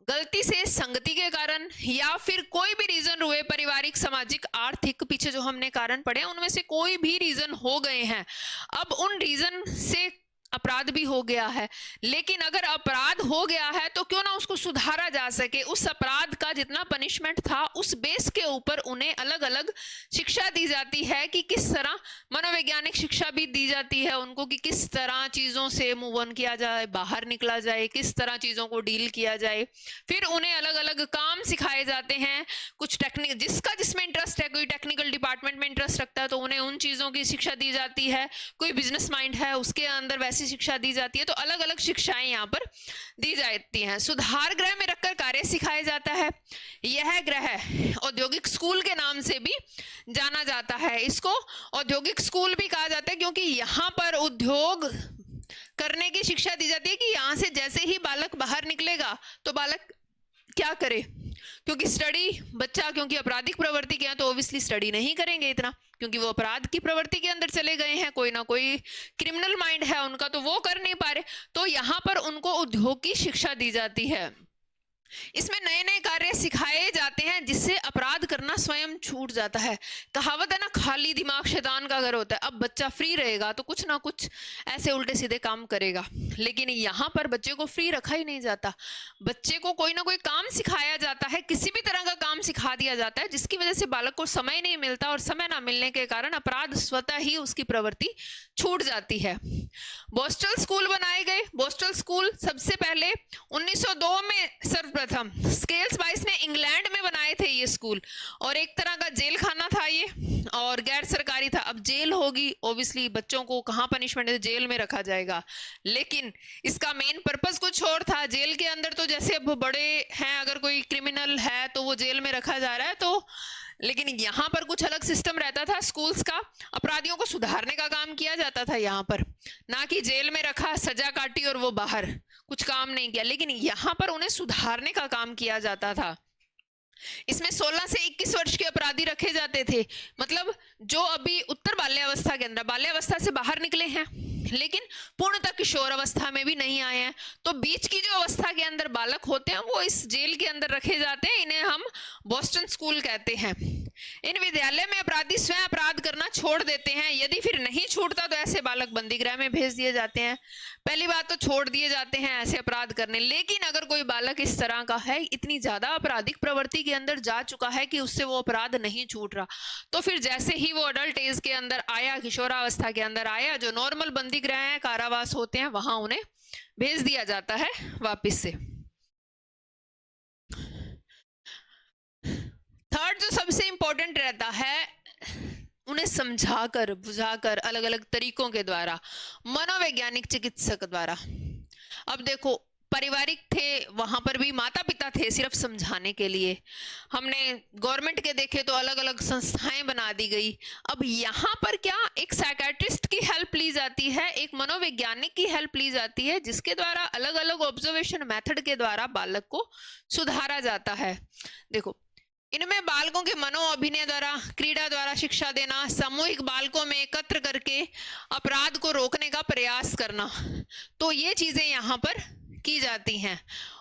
गलती से संगति के कारण या फिर कोई भी रीजन हुए, पारिवारिक, सामाजिक, आर्थिक, पीछे जो हमने कारण पढ़े उनमें से कोई भी रीजन हो गए हैं, अब उन रीजन से अपराध भी हो गया है, लेकिन अगर अपराध हो गया है तो क्यों ना उसको सुधारा जा सके। उस अपराध का जितना पनिशमेंट था उस बेस के ऊपर उन्हें अलग अलग शिक्षा दी जाती है कि किस तरह, मनोवैज्ञानिक शिक्षा भी दी जाती है उनको कि किस तरह चीज़ों से मूव ऑन किया जाए, बाहर निकला जाए, किस तरह चीज़ों को डील किया जाए। फिर उन्हें अलग अलग काम सिखाए जाते हैं, कुछ टेक्निक, जिसका जिसमें इंटरेस्ट है, कोई टेक्निकल डिपार्टमेंट में इंटरेस्ट रखता है तो उन्हें उन चीज़ों की शिक्षा दी जाती है, कोई बिजनेस माइंड है उसके अंदर वैसी शिक्षा दी जाती है। तो अलग अलग शिक्षाएं यहाँ पर दी जाती हैं। सुधार गृह में रखकर कार्य सिखाया जाता है। यह गृह औद्योगिक स्कूल के नाम से भी जाना जाता है। इसको औद्योगिक स्कूल भी कहा जाता है क्योंकि यहाँ पर उद्योग करने की शिक्षा दी जाती है कि यहाँ से जैसे ही बालक बाहर निकलेगा तो बालक क्या करे, क्योंकि स्टडी, बच्चा क्योंकि आपराधिक प्रवृत्ति के हैं तो ऑब्वियसली स्टडी नहीं करेंगे इतना, क्योंकि वो अपराध की प्रवृत्ति के अंदर चले गए हैं, कोई ना कोई क्रिमिनल माइंड है उनका, तो वो कर नहीं पा रहे। तो यहाँ पर उनको उद्योग की शिक्षा दी जाती है। इसमें नए नए कार्य सिखाए जाते हैं जिससे अपराध करना स्वयं छूट जाता है। कहावत है ना, खाली दिमाग शैतान का घर होता है। अब बच्चा फ्री रहेगा तो कुछ ना कुछ ऐसे उल्टे सीधे काम करेगा, लेकिन यहाँ पर बच्चे को फ्री रखा ही नहीं जाता। बच्चे को कोई ना कोई काम सिखाया जाता है, किसी भी तरह का काम सिखा दिया जाता है जिसकी वजह से बालक को समय नहीं मिलता, और समय ना मिलने के कारण अपराध स्वतः ही उसकी प्रवृत्ति छूट जाती है। बोस्टल स्कूल बनाए गए। बोस्टल स्कूल सबसे पहले 1902 में सर्वप्रथम स्केल्स बाइस ने इंग्लैंड में बनाए थे ये स्कूल, और एक तरह का जेल खाना था ये, और गैर सरकारी था। अब जेल होगी, ओब्वियसली बच्चों को कहाँ पनिशमेंट है, जेल में रखा जाएगा, लेकिन इसका मेन पर्पस कुछ और था। जेल के अंदर तो जैसे अब बड़े हैं, अगर कोई क्रिमिनल है तो वो जेल में रखा जा रहा है, तो लेकिन यहाँ पर कुछ अलग सिस्टम रहता था स्कूल्स का। अपराधियों को सुधारने का काम किया जाता था यहाँ पर, ना कि जेल में रखा, सजा काटी और वो बाहर, कुछ काम नहीं किया, लेकिन यहाँ पर उन्हें सुधारने का काम किया जाता था। इसमें 16 से 21 वर्ष के अपराधी रखे जाते थे, मतलब जो अभी उत्तर बाल्यावस्था के अंदर, बाल्यावस्था से बाहर निकले हैं लेकिन पूर्णतः किशोर अवस्था में भी नहीं आए हैं, तो बीच की जो अवस्था के अंदर बालक होते हैं वो इस जेल के अंदर रखे जाते हैं। इन्हें हम बोस्टन स्कूल कहते हैं। इन विद्यालय में अपराधी स्वयं अपराध करना छोड़ देते हैं। यदि फिर नहीं छूटता तो ऐसे बालक बंदी गृह में भेज दिए जाते हैं। पहली बात तो छोड़ दिए जाते हैं ऐसे अपराध करने, लेकिन अगर कोई बालक इस तरह का है, इतनी ज्यादा आपराधिक प्रवृत्ति के अंदर जा चुका है कि उससे वो अपराध नहीं छूट रहा, तो फिर जैसे ही वो अडल्ट एज के अंदर आया, किशोरावस्था के अंदर आया, जो नॉर्मल बंदी गृह है, कारावास होते हैं, वहां उन्हें भेज दिया जाता है वापिस से। थर्ड जो सबसे इंपॉर्टेंट रहता है, उन्हें समझाकर बुझाकर अलग अलग तरीकों के द्वारा, मनोवैज्ञानिक चिकित्सक द्वारा। अब देखो, पारिवारिक थे, वहां पर भी माता पिता थे सिर्फ समझाने के लिए। हमने गवर्नमेंट के देखे तो अलग अलग संस्थाएं बना दी गई। अब यहाँ पर क्या, एक साइकियाट्रिस्ट की हेल्प ली जाती है, एक मनोवैज्ञानिक की हेल्प ली जाती है, जिसके द्वारा अलग अलग ऑब्जर्वेशन मेथड के द्वारा बालक को सुधारा जाता है। देखो, इनमें बालकों के मनो अभिनय द्वारा, क्रीड़ा द्वारा शिक्षा देना, सामूहिक बालकों में एकत्र करके अपराध को रोकने का प्रयास करना, तो ये चीजें यहाँ पर की जाती हैं,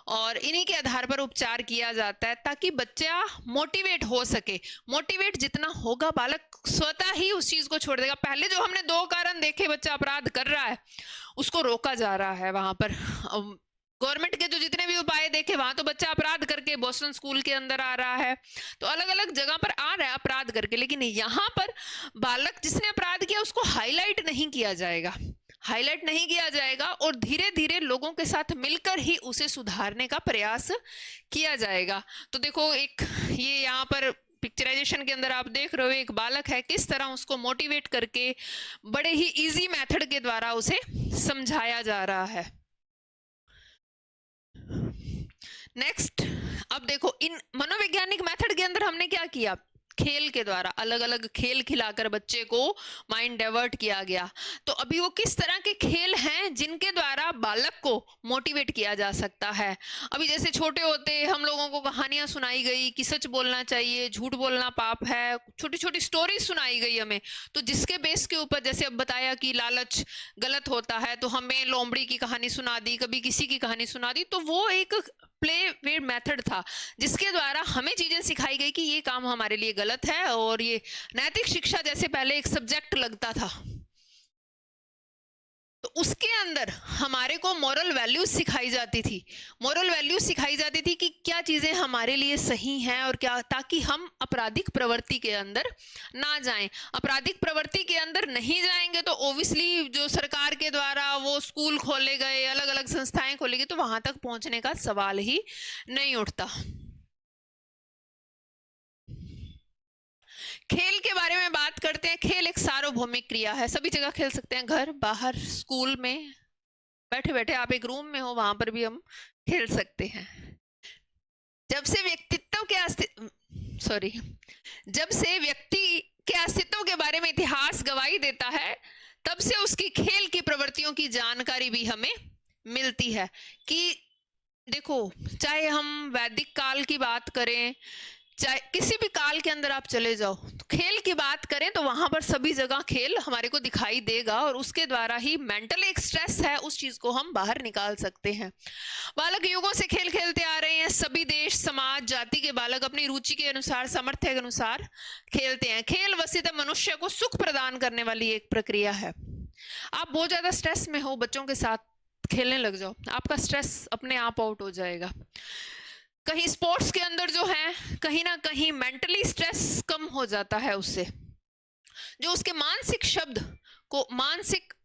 और इन्हीं के आधार पर उपचार किया जाता है ताकि बच्चा मोटिवेट हो सके। मोटिवेट जितना होगा बालक स्वतः ही उस चीज को छोड़ देगा। पहले जो हमने 2 कारण देखे, बच्चा अपराध कर रहा है, उसको रोका जा रहा है वहां पर। गवर्नमेंट के जो जितने भी उपाय देखे, वहां तो बच्चा अपराध करके बोस्टन स्कूल के अंदर आ रहा है, तो अलग अलग जगह पर आ रहा है अपराध करके, लेकिन यहाँ पर बालक जिसने अपराध किया उसको हाईलाइट नहीं किया जाएगा, हाईलाइट नहीं किया जाएगा, और धीरे धीरे लोगों के साथ मिलकर ही उसे सुधारने का प्रयास किया जाएगा। तो देखो, एक ये यहाँ पर पिक्चराइजेशन के अंदर आप देख रहे हो, एक बालक है, किस तरह उसको मोटिवेट करके बड़े ही इजी मेथड के द्वारा उसे समझाया जा रहा है। नेक्स्ट, अब देखो, इन मनोवैज्ञानिक मेथड के अंदर हमने क्या किया, खेल के द्वारा अलग अलग खेल खिलाकर बच्चे को माइंड डाइवर्ट किया गया। तो अभी वो किस तरह के खेल हैं जिनके द्वारा बालक को मोटिवेट किया जा सकता है। अभी जैसे छोटे होते हम लोगों को कहानियां सुनाई गई कि सच बोलना चाहिए, झूठ बोलना पाप है, छोटी छोटी स्टोरी सुनाई गई हमें, तो जिसके बेस के ऊपर, जैसे अब बताया कि लालच गलत होता है, तो हमें लोमड़ी की कहानी सुना दी, कभी किसी की कहानी सुना दी, तो वो एक प्ले वे मेथड था जिसके द्वारा हमें चीजें सिखाई गई कि ये काम हमारे लिए गलत है, और ये नैतिक शिक्षा जैसे पहले एक सब्जेक्ट लगता था, तो उसके अंदर हमारे को मॉरल वैल्यूज सिखाई जाती थी। मॉरल वैल्यूज सिखाई जाती थी कि क्या चीजें हमारे लिए सही हैं और क्या, ताकि हम आपराधिक प्रवृत्ति के अंदर ना जाएं। आपराधिक प्रवृत्ति के अंदर नहीं जाएंगे तो ओब्वियसली जो सरकार के द्वारा वो स्कूल खोले गए, अलग अलग संस्थाएं खोली गई, तो वहां तक पहुंचने का सवाल ही नहीं उठता। खेल के बारे में बात करते हैं। खेल एक सार्वभौमिक क्रिया है, सभी जगह खेल सकते हैं, घर, बाहर, स्कूल में, बैठे बैठे आप एक रूम में हो वहां पर भी हम खेल सकते हैं। जब से व्यक्तित्व के जब से व्यक्ति के अस्तित्व के बारे में इतिहास गवाही देता है, तब से उसकी खेल की प्रवृत्तियों की जानकारी भी हमें मिलती है। कि देखो, चाहे हम वैदिक काल की बात करें, चाहे किसी भी काल के अंदर आप चले जाओ, तो खेल की बात करें तो वहां पर सभी जगह खेल हमारे को दिखाई देगा, और उसके द्वारा ही मेंटल एक स्ट्रेस है उस चीज को हम बाहर निकाल सकते हैं। बालक युगों से खेल खेलते आ रहे हैं। सभी देश, समाज, जाति के बालक अपनी रुचि के अनुसार, सामर्थ्य के अनुसार खेलते हैं। खेल वस्तुतः मनुष्य को सुख प्रदान करने वाली एक प्रक्रिया है। आप बहुत ज्यादा स्ट्रेस में हो, बच्चों के साथ खेलने लग जाओ, आपका स्ट्रेस अपने आप आउट हो जाएगा। कहीं स्पोर्ट्स के अंदर जो है, कहीं ना कहीं मेंटली स्ट्रेस कम हो जाता है उससे, जो उसके मानसिक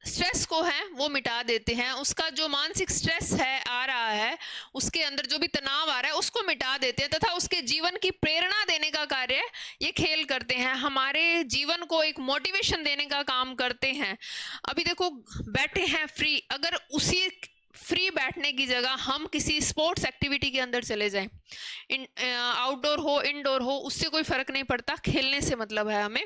स्ट्रेस को है वो मिटा देते हैं। उसका जो मानसिक स्ट्रेस है आ रहा है, उसके अंदर जो भी तनाव आ रहा है उसको मिटा देते हैं, तथा उसके जीवन की प्रेरणा देने का कार्य ये खेल करते हैं। हमारे जीवन को एक मोटिवेशन देने का काम करते हैं। अभी देखो, बैठे हैं फ्री, अगर उसी फ्री बैठने की जगह हम किसी स्पोर्ट्स एक्टिविटी के अंदर चले जाएं, आउटडोर हो इंडोर हो, उससे कोई फर्क नहीं पड़ता, खेलने से मतलब है हमें।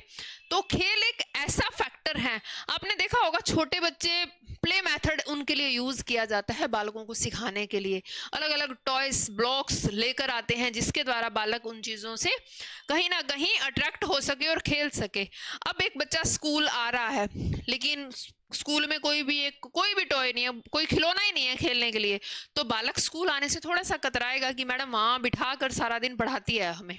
तो खेल एक ऐसा फैक्टर है, आपने देखा होगा छोटे बच्चे, प्ले मेथड उनके लिए यूज किया जाता है बालकों को सिखाने के लिए। अलग अलग टॉयज, ब्लॉक्स लेकर आते हैं जिसके द्वारा बालक उन चीजों से कहीं ना कहीं अट्रैक्ट हो सके और खेल सके। अब एक बच्चा स्कूल आ रहा है, लेकिन स्कूल में कोई भी टॉय नहीं है, कोई खिलौना ही नहीं है खेलने के लिए, तो बालक स्कूल आने से थोड़ा सा कतराएगा कि मैडम वहां बिठा कर सारा दिन पढ़ाती है हमें।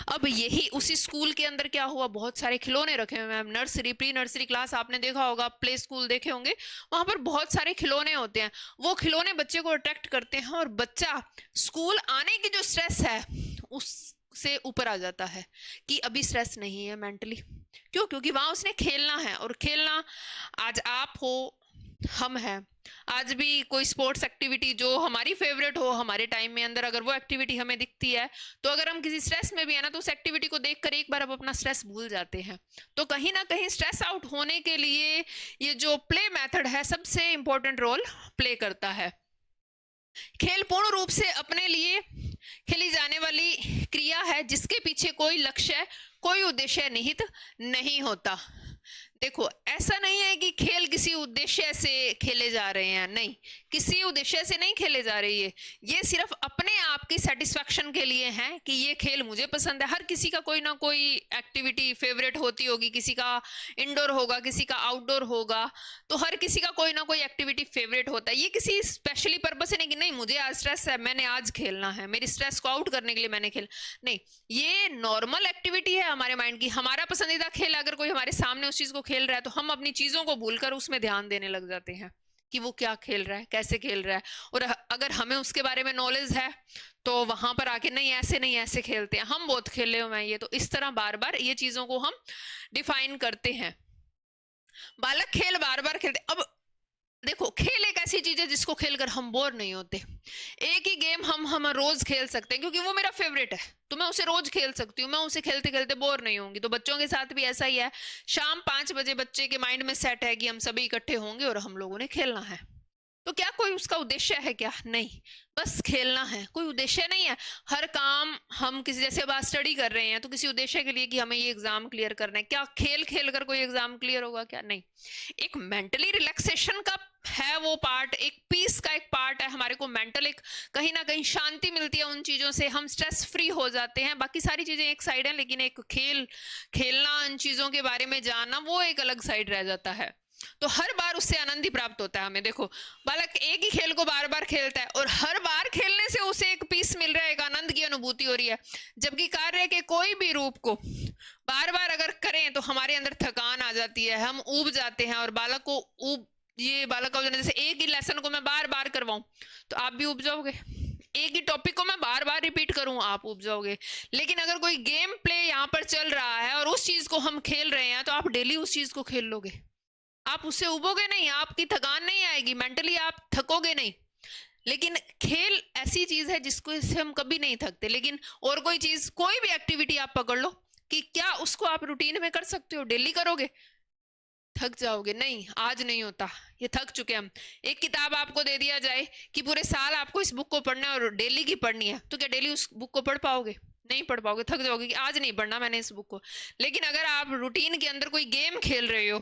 अब यही उसी स्कूल के अंदर क्या हुआ, बहुत सारे खिलौने रखे हुए हैं। नर्सरी, प्री नर्सरी क्लास आपने देखा होगा, प्ले स्कूल देखे होंगे, वहां पर बहुत सारे खिलौने होते हैं। वो खिलौने बच्चे को अट्रैक्ट करते हैं, और बच्चा स्कूल आने की जो स्ट्रेस है उससे ऊपर आ जाता है कि अभी स्ट्रेस नहीं है मेंटली। क्यों? क्योंकि वहां उसने खेलना है, और खेलना आज आप हो, हम हैं, आज भी कोई स्पोर्ट्स एक्टिविटी जो हमारी फेवरेट हो, हमारे टाइम में अंदर अगर वो एक्टिविटी हमें दिखती है, तो अगर हम किसी स्ट्रेस में भी है ना, तो उस एक्टिविटी को देखकर एक बार अब अपना स्ट्रेस भूल जाते हैं। तो कहीं ना कहीं स्ट्रेस आउट होने के लिए ये जो प्ले मेथड है सबसे इंपॉर्टेंट रोल प्ले करता है। खेल पूर्ण रूप से अपने लिए खेली जाने वाली क्रिया है जिसके पीछे कोई लक्ष्य, कोई उद्देश्य निहित नहीं होता। देखो, ऐसा नहीं है कि खेल किसी उद्देश्य से खेले जा रहे हैं, नहीं, किसी उद्देश्य से नहीं खेले जा रही है, ये सिर्फ अपने आप की सेटिस्फैक्शन के लिए है कि ये खेल मुझे पसंद है। हर किसी का कोई ना कोई एक्टिविटी फेवरेट होती होगी, किसी का इंडोर होगा, किसी का आउटडोर होगा, तो हर किसी का कोई ना कोई एक्टिविटी फेवरेट होता है। ये किसी स्पेशली पर्पस से नहीं कि नहीं मुझे आज स्ट्रेस है, मैंने आज खेलना है, मेरी स्ट्रेस को आउट करने के लिए मैंने खेल, नहीं, ये नॉर्मल एक्टिविटी है हमारे माइंड की। हमारा पसंदीदा खेल अगर कोई हमारे सामने उस चीज को खेल रहा है, तो हम अपनी चीजों को भूलकर उसमें ध्यान देने लग जाते हैं कि वो क्या खेल रहा है, कैसे खेल रहा है। और अगर हमें उसके बारे में नॉलेज है तो वहां पर आके नहीं ऐसे खेलते हैं, हम बहुत खेले हुए हैं ये, तो इस तरह बार बार ये चीजों को हम डिफाइन करते हैं। बालक खेल बार बार खेलते। अब देखो, खेल एक ऐसी चीज है जिसको खेलकर हम बोर नहीं होते। एक ही गेम हम रोज खेल सकते हैं क्योंकि वो मेरा फेवरेट है, तो मैं उसे रोज खेल सकती हूँ, मैं उसे खेलते खेलते बोर नहीं होंगी। तो बच्चों के साथ भी ऐसा ही है। शाम 5 बजे बच्चे के माइंड में सेट है कि हम सभी इकट्ठे होंगे और हम लोगों ने खेलना है। तो क्या कोई उसका उद्देश्य है क्या? नहीं, बस खेलना है, कोई उद्देश्य नहीं है। हर काम हम किसी, जैसे बात स्टडी कर रहे हैं तो किसी उद्देश्य के लिए कि हमें ये एग्जाम क्लियर करना है, क्या खेल खेल कर कोई एग्जाम क्लियर होगा क्या? नहीं। एक मेंटली रिलैक्सेशन का है वो पार्ट, एक पीस का एक पार्ट है। हमारे को मेंटल एक कहीं ना कहीं शांति मिलती है उन चीजों से, हम स्ट्रेस फ्री हो जाते हैं। बाकी सारी चीजें एक साइड है, लेकिन एक खेलना, इन चीजों के बारे में जानना, वो एक अलग साइड रह जाता है। तो हर बार उससे आनंद ही प्राप्त होता है हमें। देखो, बालक एक ही खेल को बार बार खेलता है और हर बार खेलने से उसे एक पीस मिल रहा है, एक आनंद की अनुभूति हो रही है। जबकि कार्य के कोई भी रूप को बार बार अगर करें तो हमारे अंदर थकान आ जाती है, हम ऊब जाते हैं, और बालक को ये बालक का जैसे एक ही लेसन को मैं बार बार करवाऊं तो आप भी उब जाओगे, एक ही टॉपिक को मैं बार बार रिपीट करूं आप उब जाओगे। लेकिन अगर कोई गेम प्ले यहाँ पर चल रहा है और उस चीज को हम खेल रहे हैं तो आप डेली उस चीज को खेल लोगे, आप उससे उबोगे नहीं, आपकी थकान नहीं आएगी, मेंटली आप थकोगे नहीं। लेकिन खेल ऐसी चीज है जिसको इससे हम कभी नहीं थकते। लेकिन और कोई चीज, कोई भी एक्टिविटी आप पकड़ लो कि क्या उसको आप रूटीन में कर सकते हो, डेली करोगे, थक जाओगे, नहीं आज नहीं होता, ये थक चुके हम। एक किताब आपको दे दिया जाए कि पूरे साल आपको इस बुक को पढ़ना है और डेली की पढ़नी है, तो क्या डेली उस बुक को पढ़ पाओगे? नहीं पढ़ पाओगे, थक जाओगे कि आज नहीं पढ़ना मैंने इस बुक को। लेकिन अगर आप रूटीन के अंदर कोई गेम खेल रहे हो,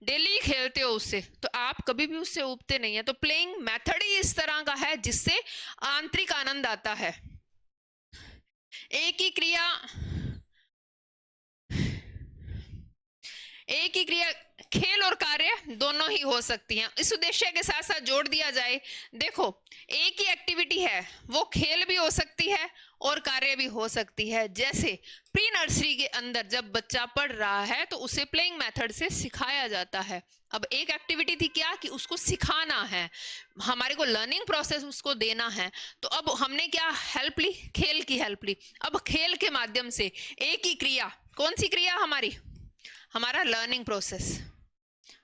डेली खेलते हो उससे, तो आप कभी भी उससे उबते नहीं है। तो प्लेइंग मेथड ही इस तरह का है जिससे आंतरिक आनंद आता है। एक ही क्रिया खेल और कार्य दोनों ही हो सकती हैं। इस उद्देश्य के साथ साथ जोड़ दिया जाए, देखो एक ही एक्टिविटी है वो खेल भी हो सकती है और कार्य भी हो सकती है। जैसे प्री नर्सरी के अंदर जब बच्चा पढ़ रहा है तो उसे प्लेइंग मेथड से सिखाया जाता है। अब एक एक्टिविटी थी क्या कि उसको सिखाना है, हमारे को लर्निंग प्रोसेस उसको देना है, तो अब हमने क्या हेल्प ली, खेल की हेल्प ली। अब खेल के माध्यम से एक ही क्रिया, कौन सी क्रिया हमारी, हमारा लर्निंग प्रोसेस,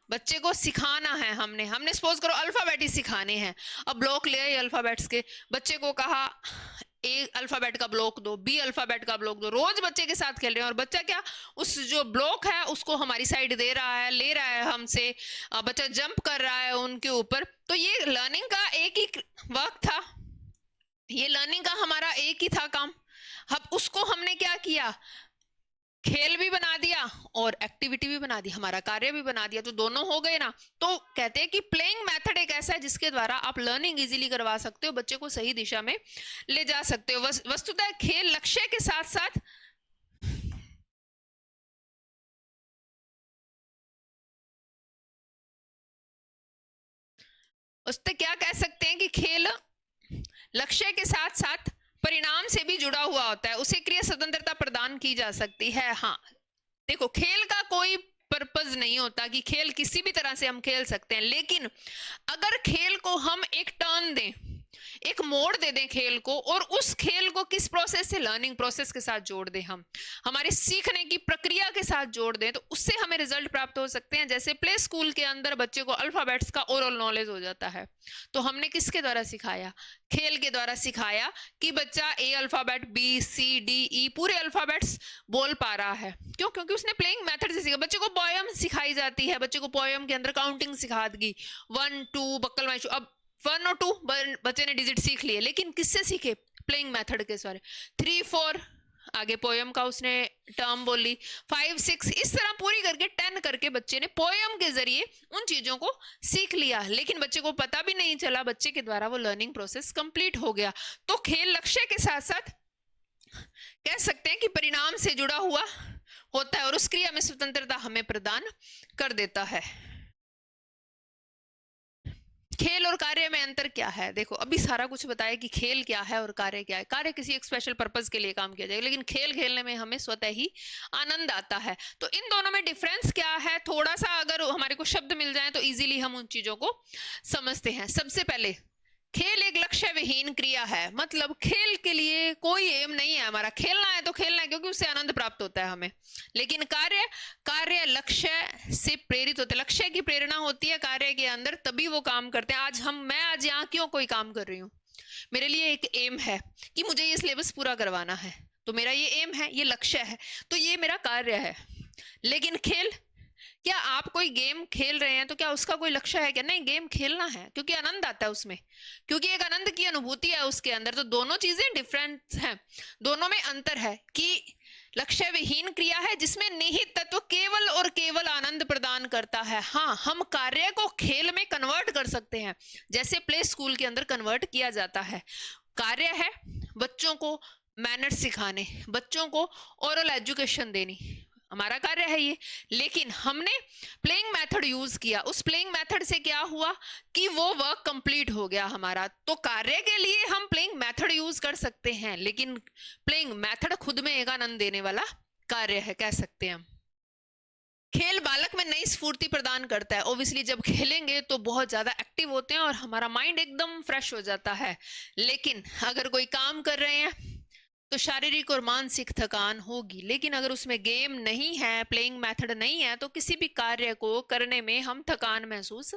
बच्चे को सिखाना है। हमने सपोज करो अल्फाबेट ही सिखाने हैं, अब ब्लॉक ले आए अल्फाबेट्स के, बच्चे को कहा ए अल्फाबेट का ब्लॉक दो, बी अल्फाबेट का ब्लॉक दो, रोज बच्चे के साथ खेल रहे हैं और बच्चा क्या उस जो ब्लॉक है उसको हमारी साइड दे रहा है, ले रहा है हमसे, बच्चा जंप कर रहा है उनके ऊपर। तो ये लर्निंग का एक ही वर्क था, ये लर्निंग का हमारा एक ही था काम। अब उसको हमने क्या किया, खेल भी बना दिया और एक्टिविटी भी बना दी, हमारा कार्य भी बना दिया, तो दोनों हो गए ना। तो कहते हैं कि प्लेइंग मेथड एक ऐसा है जिसके द्वारा आप लर्निंग इजीली करवा सकते हो, बच्चे को सही दिशा में ले जा सकते हो। वस्तुतः खेल लक्ष्य के साथ साथ उससे क्या कह सकते हैं कि खेल लक्ष्य के साथ साथ परिणाम से भी जुड़ा हुआ होता है, उसे क्रिया स्वतंत्रता प्रदान की जा सकती है। हाँ देखो खेल का कोई पर्पज नहीं होता कि खेल किसी भी तरह से हम खेल सकते हैं, लेकिन अगर खेल को हम एक टर्न दें, एक मोड़ दे दें खेल को, और उस खेल को किस प्रोसेस से, लर्निंग प्रोसेस के साथ जोड़ दें, हम हमारे सीखने की प्रक्रिया के साथ जोड़ दें, तो उससे हमें रिजल्ट प्राप्त हो सकते हैं। जैसे प्ले स्कूल के अंदर बच्चे को अल्फाबेट्स का ओरल नॉलेज हो जाता है, तो हमने किसके द्वारा सिखाया, खेल के द्वारा सिखाया कि बच्चा A alphabet, B C D E पूरे अल्फाबेट्स बोल पा रहा है। क्यों? क्योंकि उसने प्लेइंग मेथड से सीखा। बच्चे को पोयम सिखाई जाती है, बच्चे को पोयम के अंदर काउंटिंग सिखा दी, 1 2 बक्कल माइशू, अब 1 और 2 बच्चे ने डिजिट सीख लिए, लेकिन किससे सीखे, प्लेइंग मेथड के द्वारा। 3 4 आगे पोयम का उसने टर्म बोली, 5 6 इस तरह पूरी करके 10 करके बच्चे ने पोयम के जरिए उन चीजों को सीख लिया, लेकिन बच्चे को पता भी नहीं चला, बच्चे के द्वारा वो लर्निंग प्रोसेस कंप्लीट हो गया। तो खेल लक्ष्य के साथ साथ कह सकते हैं कि परिणाम से जुड़ा हुआ होता है और उस क्रिया में स्वतंत्रता हमें प्रदान कर देता है। खेल और कार्य में अंतर क्या है, देखो अभी सारा कुछ बताया कि खेल क्या है और कार्य क्या है। कार्य किसी एक स्पेशल पर्पस के लिए काम किया जाएगा, लेकिन खेल खेलने में हमें स्वतः ही आनंद आता है। तो इन दोनों में डिफरेंस क्या है, थोड़ा सा अगर हमारे को शब्द मिल जाए तो इजीली हम उन चीजों को समझते हैं। सबसे पहले खेल एक लक्ष्य विहीन क्रिया है, मतलब खेल के लिए कोई एम नहीं है हमारा, खेलना है तो खेलना है क्योंकि उससे आनंद प्राप्त होता है हमें। लेकिन कार्य लक्ष्य से प्रेरित होते हैं, लक्ष्य की प्रेरणा होती है कार्य के अंदर, तभी वो काम करते हैं। मैं आज यहाँ क्यों कोई काम कर रही हूँ, मेरे लिए एक एम है कि मुझे ये सिलेबस पूरा करवाना है, तो मेरा ये एम है, ये लक्ष्य है, तो ये मेरा कार्य है। लेकिन खेल, क्या आप कोई गेम खेल रहे हैं तो क्या उसका कोई लक्ष्य है क्या? नहीं, गेम खेलना है क्योंकि आनंद आता है उसमें, क्योंकि एक आनंद की अनुभूति है उसके अंदर। तो दोनों चीजें डिफरेंट हैं, दोनों में अंतर है कि लक्ष्य विहीन क्रिया है जिसमें निहित तत्व केवल और केवल आनंद प्रदान करता है। हाँ, हम कार्य को खेल में कन्वर्ट कर सकते हैं, जैसे प्ले स्कूल के अंदर कन्वर्ट किया जाता है। कार्य है बच्चों को मैनर्स सिखाने, बच्चों को ओरल एजुकेशन देनी, हमारा कार्य है ये। लेकिन हमने प्लेइंग मेथड यूज किया, उस प्लेइंग मेथड से क्या हुआ कि वो वर्क कंप्लीट हो गया हमारा। तो कार्य के लिए हम प्लेइंग मेथड यूज कर सकते हैं, लेकिन प्लेइंग मेथड खुद में एक आनंद देने वाला कार्य है, कह सकते हैं हम। खेल बालक में नई स्फूर्ति प्रदान करता है। ऑब्वियसली जब खेलेंगे तो बहुत ज्यादा एक्टिव होते हैं और हमारा माइंड एकदम फ्रेश हो जाता है। लेकिन अगर कोई काम कर रहे हैं तो शारीरिक और मानसिक थकान होगी। लेकिन अगर उसमें गेम नहीं है, प्लेइंग मेथड नहीं है, तो किसी भी कार्य को करने में हम थकान महसूस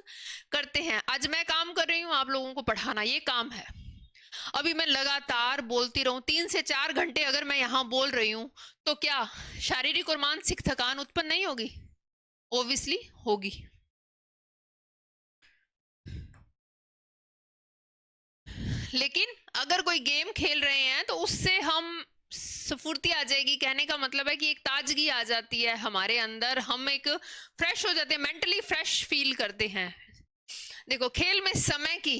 करते हैं। आज मैं काम कर रही हूँ, आप लोगों को पढ़ाना, ये काम है। अभी मैं लगातार बोलती रहूं 3 से 4 घंटे अगर मैं यहां बोल रही हूं, तो क्या शारीरिक और मानसिक थकान उत्पन्न नहीं होगी? ऑब्वियसली होगी। लेकिन अगर कोई गेम खेल रहे हैं तो उससे हम स्फूर्ति आ जाएगी। कहने का मतलब है कि एक ताजगी आ जाती है हमारे अंदर, हम एक फ्रेश हो जाते हैं, मेंटली फ्रेश फील करते हैं। देखो, खेल में समय की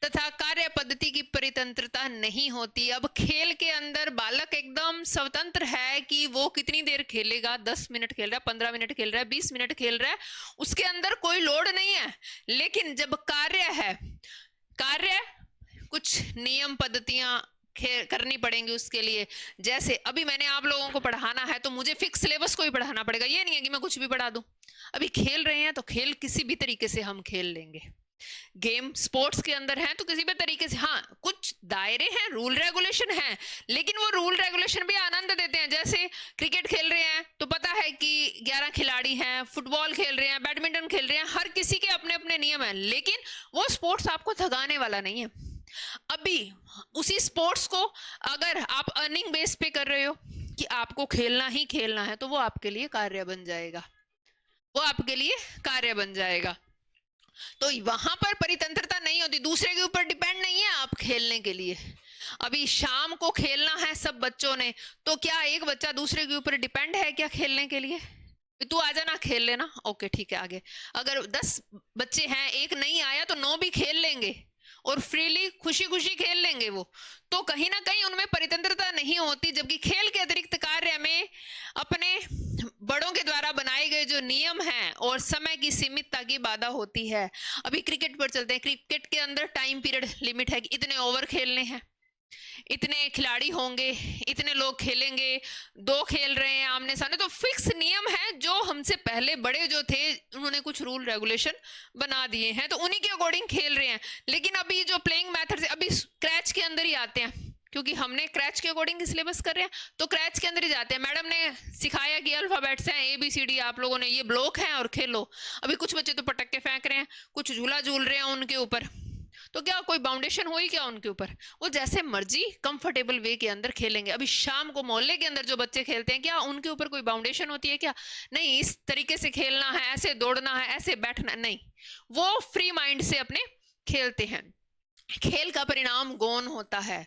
तथा कार्य पद्धति की परितंत्रता नहीं होती। अब खेल के अंदर बालक एकदम स्वतंत्र है कि वो कितनी देर खेलेगा, 10 मिनट खेल रहा है, 15 मिनट खेल रहा है, 20 मिनट खेल रहा है, उसके अंदर कोई लोड नहीं है। लेकिन जब कार्य है, कार्य कुछ नियम पद्धतियां करनी पड़ेंगी उसके लिए। जैसे अभी मैंने आप लोगों को पढ़ाना है तो मुझे फिक्स सिलेबस को ही पढ़ाना पड़ेगा, ये नहीं है कि मैं कुछ भी पढ़ा दूं। अभी खेल रहे हैं तो खेल किसी भी तरीके से हम खेल लेंगे। गेम स्पोर्ट्स के अंदर है तो किसी भी तरीके से, हाँ कुछ दायरे हैं, रूल रेगुलेशन है, लेकिन वो रूल रेगुलेशन भी आनंद देते हैं। जैसे क्रिकेट खेल रहे हैं तो पता है कि 11 खिलाड़ी हैं, फुटबॉल खेल रहे हैं, बैडमिंटन खेल रहे हैं, हर किसी के अपने अपने नियम हैं, लेकिन वो स्पोर्ट्स आपको थकाने वाला नहीं है। अभी उसी स्पोर्ट्स को अगर आप अर्निंग बेस पे कर रहे हो कि आपको खेलना ही खेलना है, तो वो आपके लिए कार्य बन जाएगा, वो आपके लिए कार्य बन जाएगा। तो वहां पर परितंत्रता नहीं होती, दूसरे के ऊपर डिपेंड नहीं है आप खेलने के लिए। अभी शाम को खेलना है सब बच्चों ने, तो क्या एक बच्चा दूसरे के ऊपर डिपेंड है क्या खेलने के लिए? तू आ जाना खेल लेना, ओके ठीक है आगे। अगर 10 बच्चे हैं, एक नहीं आया तो 9 भी खेल लेंगे और फ्रीली खुशी खुशी खेल लेंगे वो। तो कहीं ना कहीं उनमें परितंत्रता नहीं होती। जबकि खेल के अतिरिक्त कार्य में अपने बड़ों के द्वारा बनाए गए जो नियम हैं और समय की सीमितता की बाधा होती है। अभी क्रिकेट पर चलते हैं। क्रिकेट के अंदर टाइम पीरियड लिमिट है कि इतने ओवर खेलने हैं, इतने खिलाड़ी होंगे, इतने लोग खेलेंगे, 2 खेल रहे हैं आमने सामने, तो फिक्स नियम है। जो हमसे पहले बड़े जो थे उन्होंने कुछ रूल रेगुलेशन बना दिए हैं, तो उन्हीं के अकॉर्डिंग खेल रहे हैं। लेकिन अभी जो प्लेइंग मेथड से अभी क्रैच के अंदर ही आते हैं, क्योंकि हमने क्रैच के अकॉर्डिंग सिलेबस कर रहे हैं, तो क्रैच के अंदर ही जाते हैं। मैडम ने सिखाया कि अल्फाबेट्स हैं ABCD, आप लोगों ने ये ब्लॉक हैं और खेलो। अभी कुछ बच्चे तो पटक के फेंक रहे हैं, कुछ झूला झूल रहे हैं उनके ऊपर, तो क्या कोई बाउंडेशन हुई क्या उनके ऊपर? वो जैसे मर्जी कंफर्टेबल वे के अंदर खेलेंगे। अभी शाम को मोहल्ले के अंदर जो बच्चे खेलते हैं, क्या उनके ऊपर कोई बाउंडेशन होती है क्या? नहीं, इस तरीके से खेलना है, ऐसे दौड़ना है, ऐसे बैठना नहीं, वो फ्री माइंड से अपने खेलते हैं। खेल का परिणाम गौण होता है,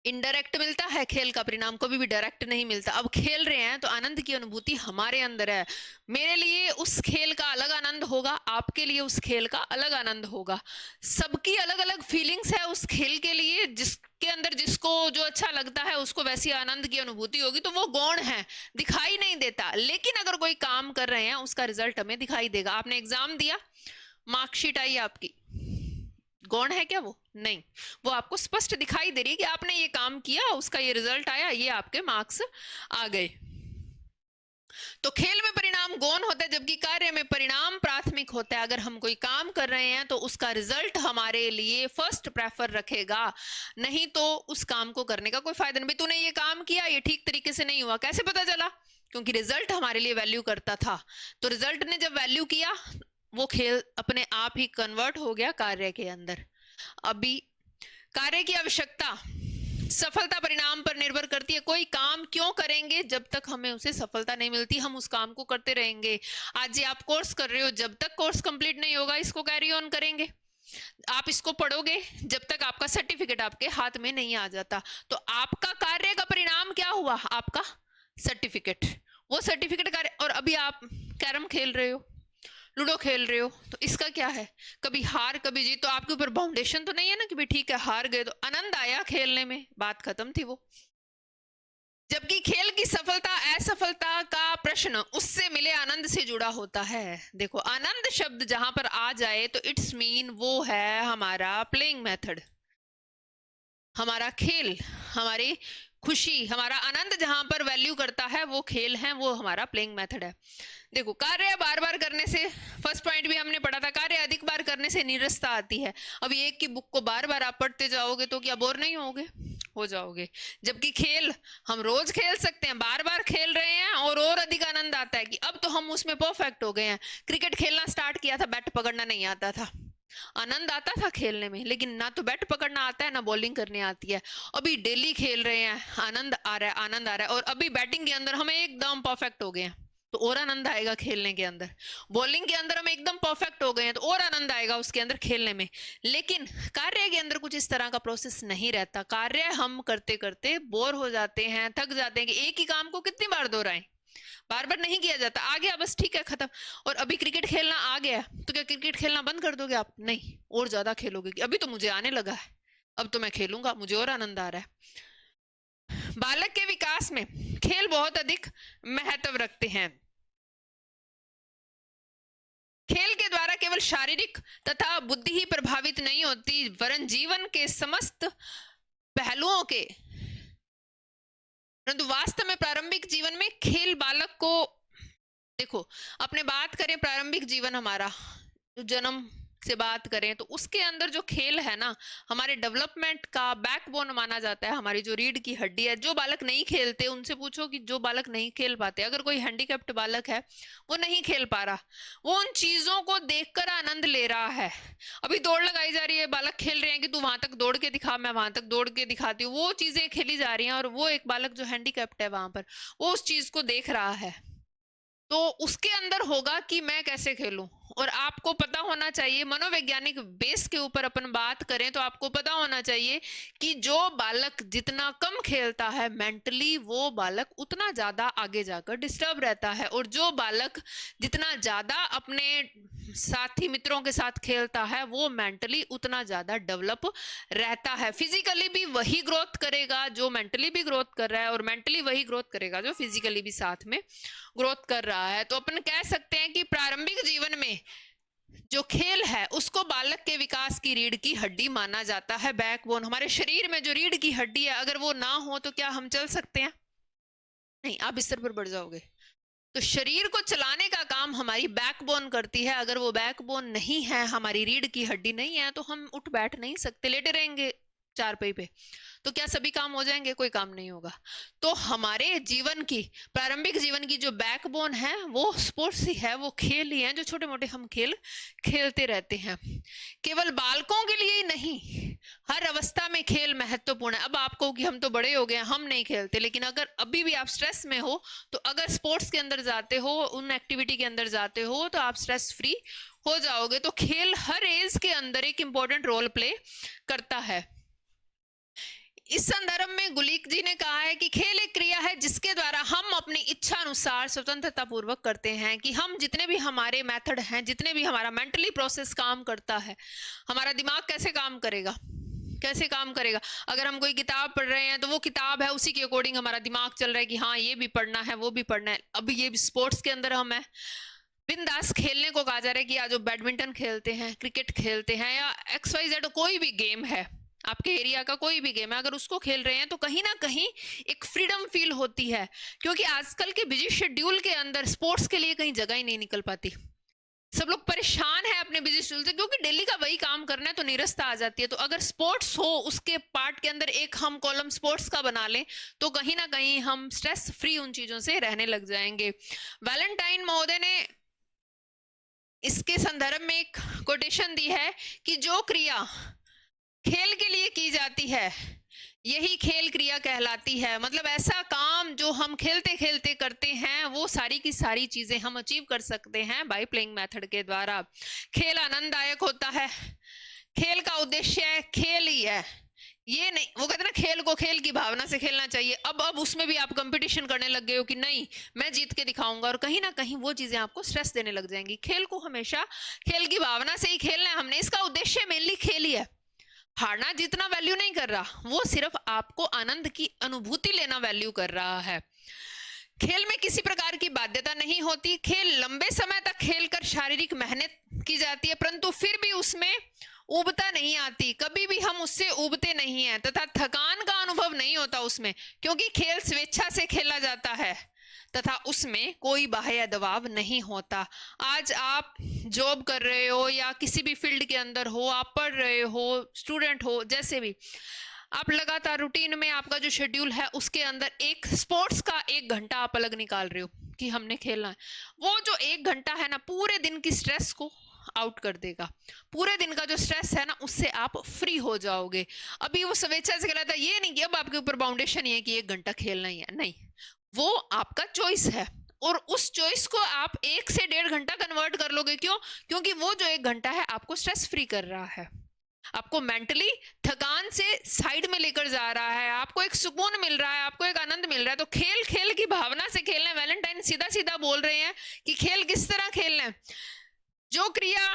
इनडायरेक्ट मिलता है। खेल का परिणाम कभी भी डायरेक्ट नहीं मिलता। अब खेल रहे हैं तो आनंद की अनुभूति हमारे अंदर है। मेरे लिए उस खेल का अलग आनंद होगा, आपके लिए उस खेल का अलग आनंद होगा। सबकी अलग अलग फीलिंग्स है उस खेल के लिए, जिसके अंदर जिसको जो अच्छा लगता है उसको वैसी आनंद की अनुभूति होगी। तो वो गौण है, दिखाई नहीं देता। लेकिन अगर कोई काम कर रहे हैं उसका रिजल्ट हमें दिखाई देगा। आपने एग्जाम दिया, मार्कशीट आई आपकी, गौण है क्या? वो नहीं, वो आपको स्पष्ट दिखाई दे रही है कि आपने ये काम किया, उसका ये रिजल्ट आया, ये आपके मार्क्स आ गए। तो खेल में परिणाम गौण होता है, जबकि कार्य में परिणाम प्राथमिक होता है। अगर हम कोई काम कर रहे हैं तो उसका रिजल्ट हमारे लिए फर्स्ट प्रेफर रखेगा, नहीं तो उस काम को करने का कोई फायदा नहीं। तूने ये काम किया, ये ठीक तरीके से नहीं हुआ, कैसे पता चला? क्योंकि रिजल्ट हमारे लिए वैल्यू करता था। तो रिजल्ट ने जब वैल्यू किया, वो खेल अपने आप ही कन्वर्ट हो गया कार्य के अंदर। अभी कार्य की आवश्यकता सफलता परिणाम पर निर्भर करती है। कोई काम क्यों करेंगे? जब तक हमें उसे सफलता नहीं मिलती हम उस काम को करते रहेंगे। आज ये आप कोर्स कर रहे हो, जब तक कोर्स कंप्लीट नहीं होगा इसको कैरी ऑन करेंगे। आप इसको पढ़ोगे जब तक आपका सर्टिफिकेट आपके हाथ में नहीं आ जाता। तो आपका कार्य का परिणाम क्या हुआ? आपका सर्टिफिकेट। वो सर्टिफिकेट कार्य। और अभी आप कैरम खेल रहे हो, लूडो खेल रहे हो, तो इसका क्या है? कभी हार कभी जीत, तो आपके ऊपर बाउंडेशन तो नहीं है ना कि भाई ठीक है हार गए तो आनंद आया खेलने में, बात खत्म थी वो। जबकि खेल की सफलता असफलता का प्रश्न उससे मिले आनंद से जुड़ा होता है। देखो, आनंद शब्द जहां पर आ जाए तो इट्स मीन वो है हमारा प्लेइंग मेथड, हमारा खेल, हमारी खुशी, हमारा आनंद जहां पर वैल्यू करता है वो खेल है, वो हमारा प्लेइंग मेथड है। देखो, कार्य बार बार करने से, फर्स्ट पॉइंट भी हमने पढ़ा था, कार्य अधिक बार करने से नीरसता आती है। अब एक की बुक को बार बार आप पढ़ते जाओगे तो क्या बोर नहीं होगे? हो जाओगे। जबकि खेल हम रोज खेल सकते हैं, बार बार खेल रहे हैं और अधिक आनंद आता है कि अब तो हम उसमें परफेक्ट हो गए हैं। क्रिकेट खेलना स्टार्ट किया था, बैट पकड़ना नहीं आता था, आनंद आता था खेलने में, लेकिन ना तो बैट पकड़ना आता है ना बॉलिंग करनी आती है। अभी डेली खेल रहे हैं, आनंद आ रहा है, आनंद आ रहा है, और अभी बैटिंग के अंदर हम एकदम परफेक्ट हो गए हैं तो और आनंद आएगा खेलने के अंदर। बॉलिंग के अंदर हम एकदम परफेक्ट हो गए हैं तो और आनंद आएगा उसके अंदर खेलने में। लेकिन कार्य के अंदर कुछ इस तरह का प्रोसेस नहीं रहता। कार्य हम करते करते बोर हो जाते हैं, थक जाते हैं कि एक ही काम को कितनी बार दोहराएं, बार बार नहीं किया जाता। आ गया बस ठीक है, खत्म। और अभी क्रिकेट खेलना आ गया तो क्या क्रिकेट खेलना बंद कर दोगे आप? नहीं, और ज्यादा खेलोगे कि अभी तो मुझे आने लगा है, अब तो मैं खेलूंगा, मुझे और आनंद आ रहा है। बालक के विकास में खेल बहुत अधिक महत्व रखते हैं। खेल के द्वारा केवल शारीरिक तथा बुद्धि ही प्रभावित नहीं होती, वरन जीवन के समस्त पहलुओं के, परंतु वास्तव में प्रारंभिक जीवन में खेल बालक को, देखो अपने बात करें प्रारंभिक जीवन हमारा, जो जन्म से बात करें तो उसके अंदर जो खेल है ना, हमारे डेवलपमेंट का बैकबोन माना जाता है, हमारी जो रीढ़ की हड्डी है। जो बालक नहीं खेलते उनसे पूछो कि जो बालक नहीं खेल पाते, अगर कोई हैंडीकैप्ड बालक है वो नहीं खेल पा रहा, वो उन चीजों को देखकर आनंद ले रहा है। अभी दौड़ लगाई जा रही है, बालक खेल रहे हैं कि तू वहां तक दौड़ के दिखा, मैं वहां तक दौड़ के दिखाती हूँ, वो चीजें खेली जा रही हैं, और वो एक बालक जो हैंडीकैप्ड है वहां पर वो उस चीज को देख रहा है, तो उसके अंदर होगा कि मैं कैसे खेलूं। और आपको पता होना चाहिए, मनोवैज्ञानिक बेस के ऊपर अपन बात करें तो आपको पता होना चाहिए कि जो बालक जितना कम खेलता है मेंटली, वो बालक उतना ज्यादा आगे जाकर डिस्टर्ब रहता है, और जो बालक जितना ज्यादा अपने साथी मित्रों के साथ खेलता है वो मेंटली उतना ज्यादा डेवलप रहता है। फिजिकली भी वही ग्रोथ करेगा जो मेंटली भी ग्रोथ कर रहा है, और मेंटली वही ग्रोथ करेगा जो फिजिकली भी साथ में ग्रोथ कर रहा है। तो अपन कह सकते हैं कि प्रारंभिक जीवन में जो खेल है उसको बालक के विकास की रीढ़ की हड्डी माना जाता है, बैकबोन। हमारे शरीर में जो रीढ़ की हड्डी है, अगर वो ना हो तो क्या हम चल सकते हैं? नहीं, आप बिस्तर पर बढ़ जाओगे। तो शरीर को चलाने का काम हमारी बैकबोन करती है। अगर वो बैकबोन नहीं है, हमारी रीढ़ की हड्डी नहीं है, तो हम उठ बैठ नहीं सकते, लेटे रहेंगे चारपाई पे। तो क्या सभी काम हो जाएंगे? कोई काम नहीं होगा। तो हमारे जीवन की, प्रारंभिक जीवन की जो बैकबोन है वो स्पोर्ट्स ही है, वो खेल ही है, जो छोटे मोटे हम खेल खेलते रहते हैं। केवल बालकों के लिए ही नहीं, हर अवस्था में खेल महत्वपूर्ण है। अब आपको कि हम तो बड़े हो गए, हम नहीं खेलते, लेकिन अगर अभी भी आप स्ट्रेस में हो तो अगर स्पोर्ट्स के अंदर जाते हो, उन एक्टिविटी के अंदर जाते हो, तो आप स्ट्रेस फ्री हो जाओगे। तो खेल हर एज के अंदर एक इंपॉर्टेंट रोल प्ले करता है। इस संदर्भ में गुलीक जी ने कहा है कि खेल एक क्रिया है जिसके द्वारा हम अपनी इच्छा अनुसार स्वतंत्रता पूर्वक करते हैं, कि हम जितने भी हमारे मेथड हैं, जितने भी हमारा मेंटली प्रोसेस काम करता है, हमारा दिमाग कैसे काम करेगा, कैसे काम करेगा। अगर हम कोई किताब पढ़ रहे हैं तो वो किताब है, उसी के अकॉर्डिंग हमारा दिमाग चल रहा है कि हाँ ये भी पढ़ना है, वो भी पढ़ना है। अभी ये स्पोर्ट्स के अंदर हम है, बिंदास खेलने को कहा जा रहा है कि आज बैडमिंटन खेलते हैं, क्रिकेट खेलते हैं, या XYZ कोई भी गेम है, आपके एरिया का कोई भी गेम है, अगर उसको खेल रहे हैं तो कहीं ना कहीं एक फ्रीडम फील होती है। क्योंकि आजकल के बिजी शेड्यूल के अंदर स्पोर्ट्स के लिए कहीं जगह ही नहीं निकल पाती। सब लोग परेशान है अपने बिजी शेड्यूल से, क्योंकि डेली का वही काम करना है तो निरस्ता आ जाती है। तो अगर स्पोर्ट्स हो, उसके पार्ट के अंदर एक हम कॉलम स्पोर्ट्स का बना लें, तो कहीं ना कहीं हम स्ट्रेस फ्री उन चीजों से रहने लग जाएंगे। वैलेंटाइन महोदय ने इसके संदर्भ में एक कोटेशन दी है कि जो क्रिया खेल के लिए की जाती है यही खेल क्रिया कहलाती है। मतलब ऐसा काम जो हम खेलते खेलते करते हैं, वो सारी की सारी चीजें हम अचीव कर सकते हैं बाय प्लेइंग मेथड के द्वारा। खेल आनंददायक होता है, खेल का उद्देश्य खेल ही है, ये नहीं, वो कहते हैं ना खेल को खेल की भावना से खेलना चाहिए। अब उसमें भी आप कंपटीशन करने लग गए हो कि नहीं मैं जीत के दिखाऊंगा, और कहीं ना कहीं वो चीजें आपको स्ट्रेस देने लग जाएंगी। खेल को हमेशा खेल की भावना से ही खेलना है हमने, इसका उद्देश्य मेनली खेल ही है। हारना जीतना वैल्यू नहीं कर रहा, वो सिर्फ आपको आनंद की अनुभूति लेना वैल्यू कर रहा है। खेल में किसी प्रकार की बाध्यता नहीं होती। खेल लंबे समय तक खेलकर शारीरिक मेहनत की जाती है, परंतु फिर भी उसमें ऊबता नहीं आती, कभी भी हम उससे ऊबते नहीं हैं, तथा थकान का अनुभव नहीं होता उसमें, क्योंकि खेल स्वेच्छा से खेला जाता है तथा उसमें कोई बाह्य दबाव नहीं होता। आज आप जॉब कर रहे हो या किसी भी फील्ड के अंदर हो, आप पढ़ रहे हो, स्टूडेंट हो, जैसे भी आप लगातार रूटीन में आपका जो शेड्यूल है उसके अंदर एक स्पोर्ट्स का 1 घंटा आप अलग निकाल रहे हो कि हमने खेलना है। वो जो 1 घंटा है ना, पूरे दिन की स्ट्रेस को आउट कर देगा। पूरे दिन का जो स्ट्रेस है ना, उससे आप फ्री हो जाओगे। अभी वो स्वेच्छा से खेला था, ये नहीं कि अब आपके ऊपर बाउंडेशन ये है कि 1 घंटा खेलना ही है, नहीं, वो आपका चॉइस है। और उस चॉइस को आप 1 से 1.5 घंटा कन्वर्ट कर लोगे। क्यों? क्योंकि वो जो 1 घंटा है आपको स्ट्रेस फ्री कर रहा है, आपको मेंटली थकान से साइड में लेकर जा रहा है, आपको एक सुकून मिल रहा है, आपको एक आनंद मिल रहा है। तो खेल खेल की भावना से खेलना है। वैलेंटाइन सीधा सीधा बोल रहे हैं कि खेल किस तरह खेलना है। जो क्रिया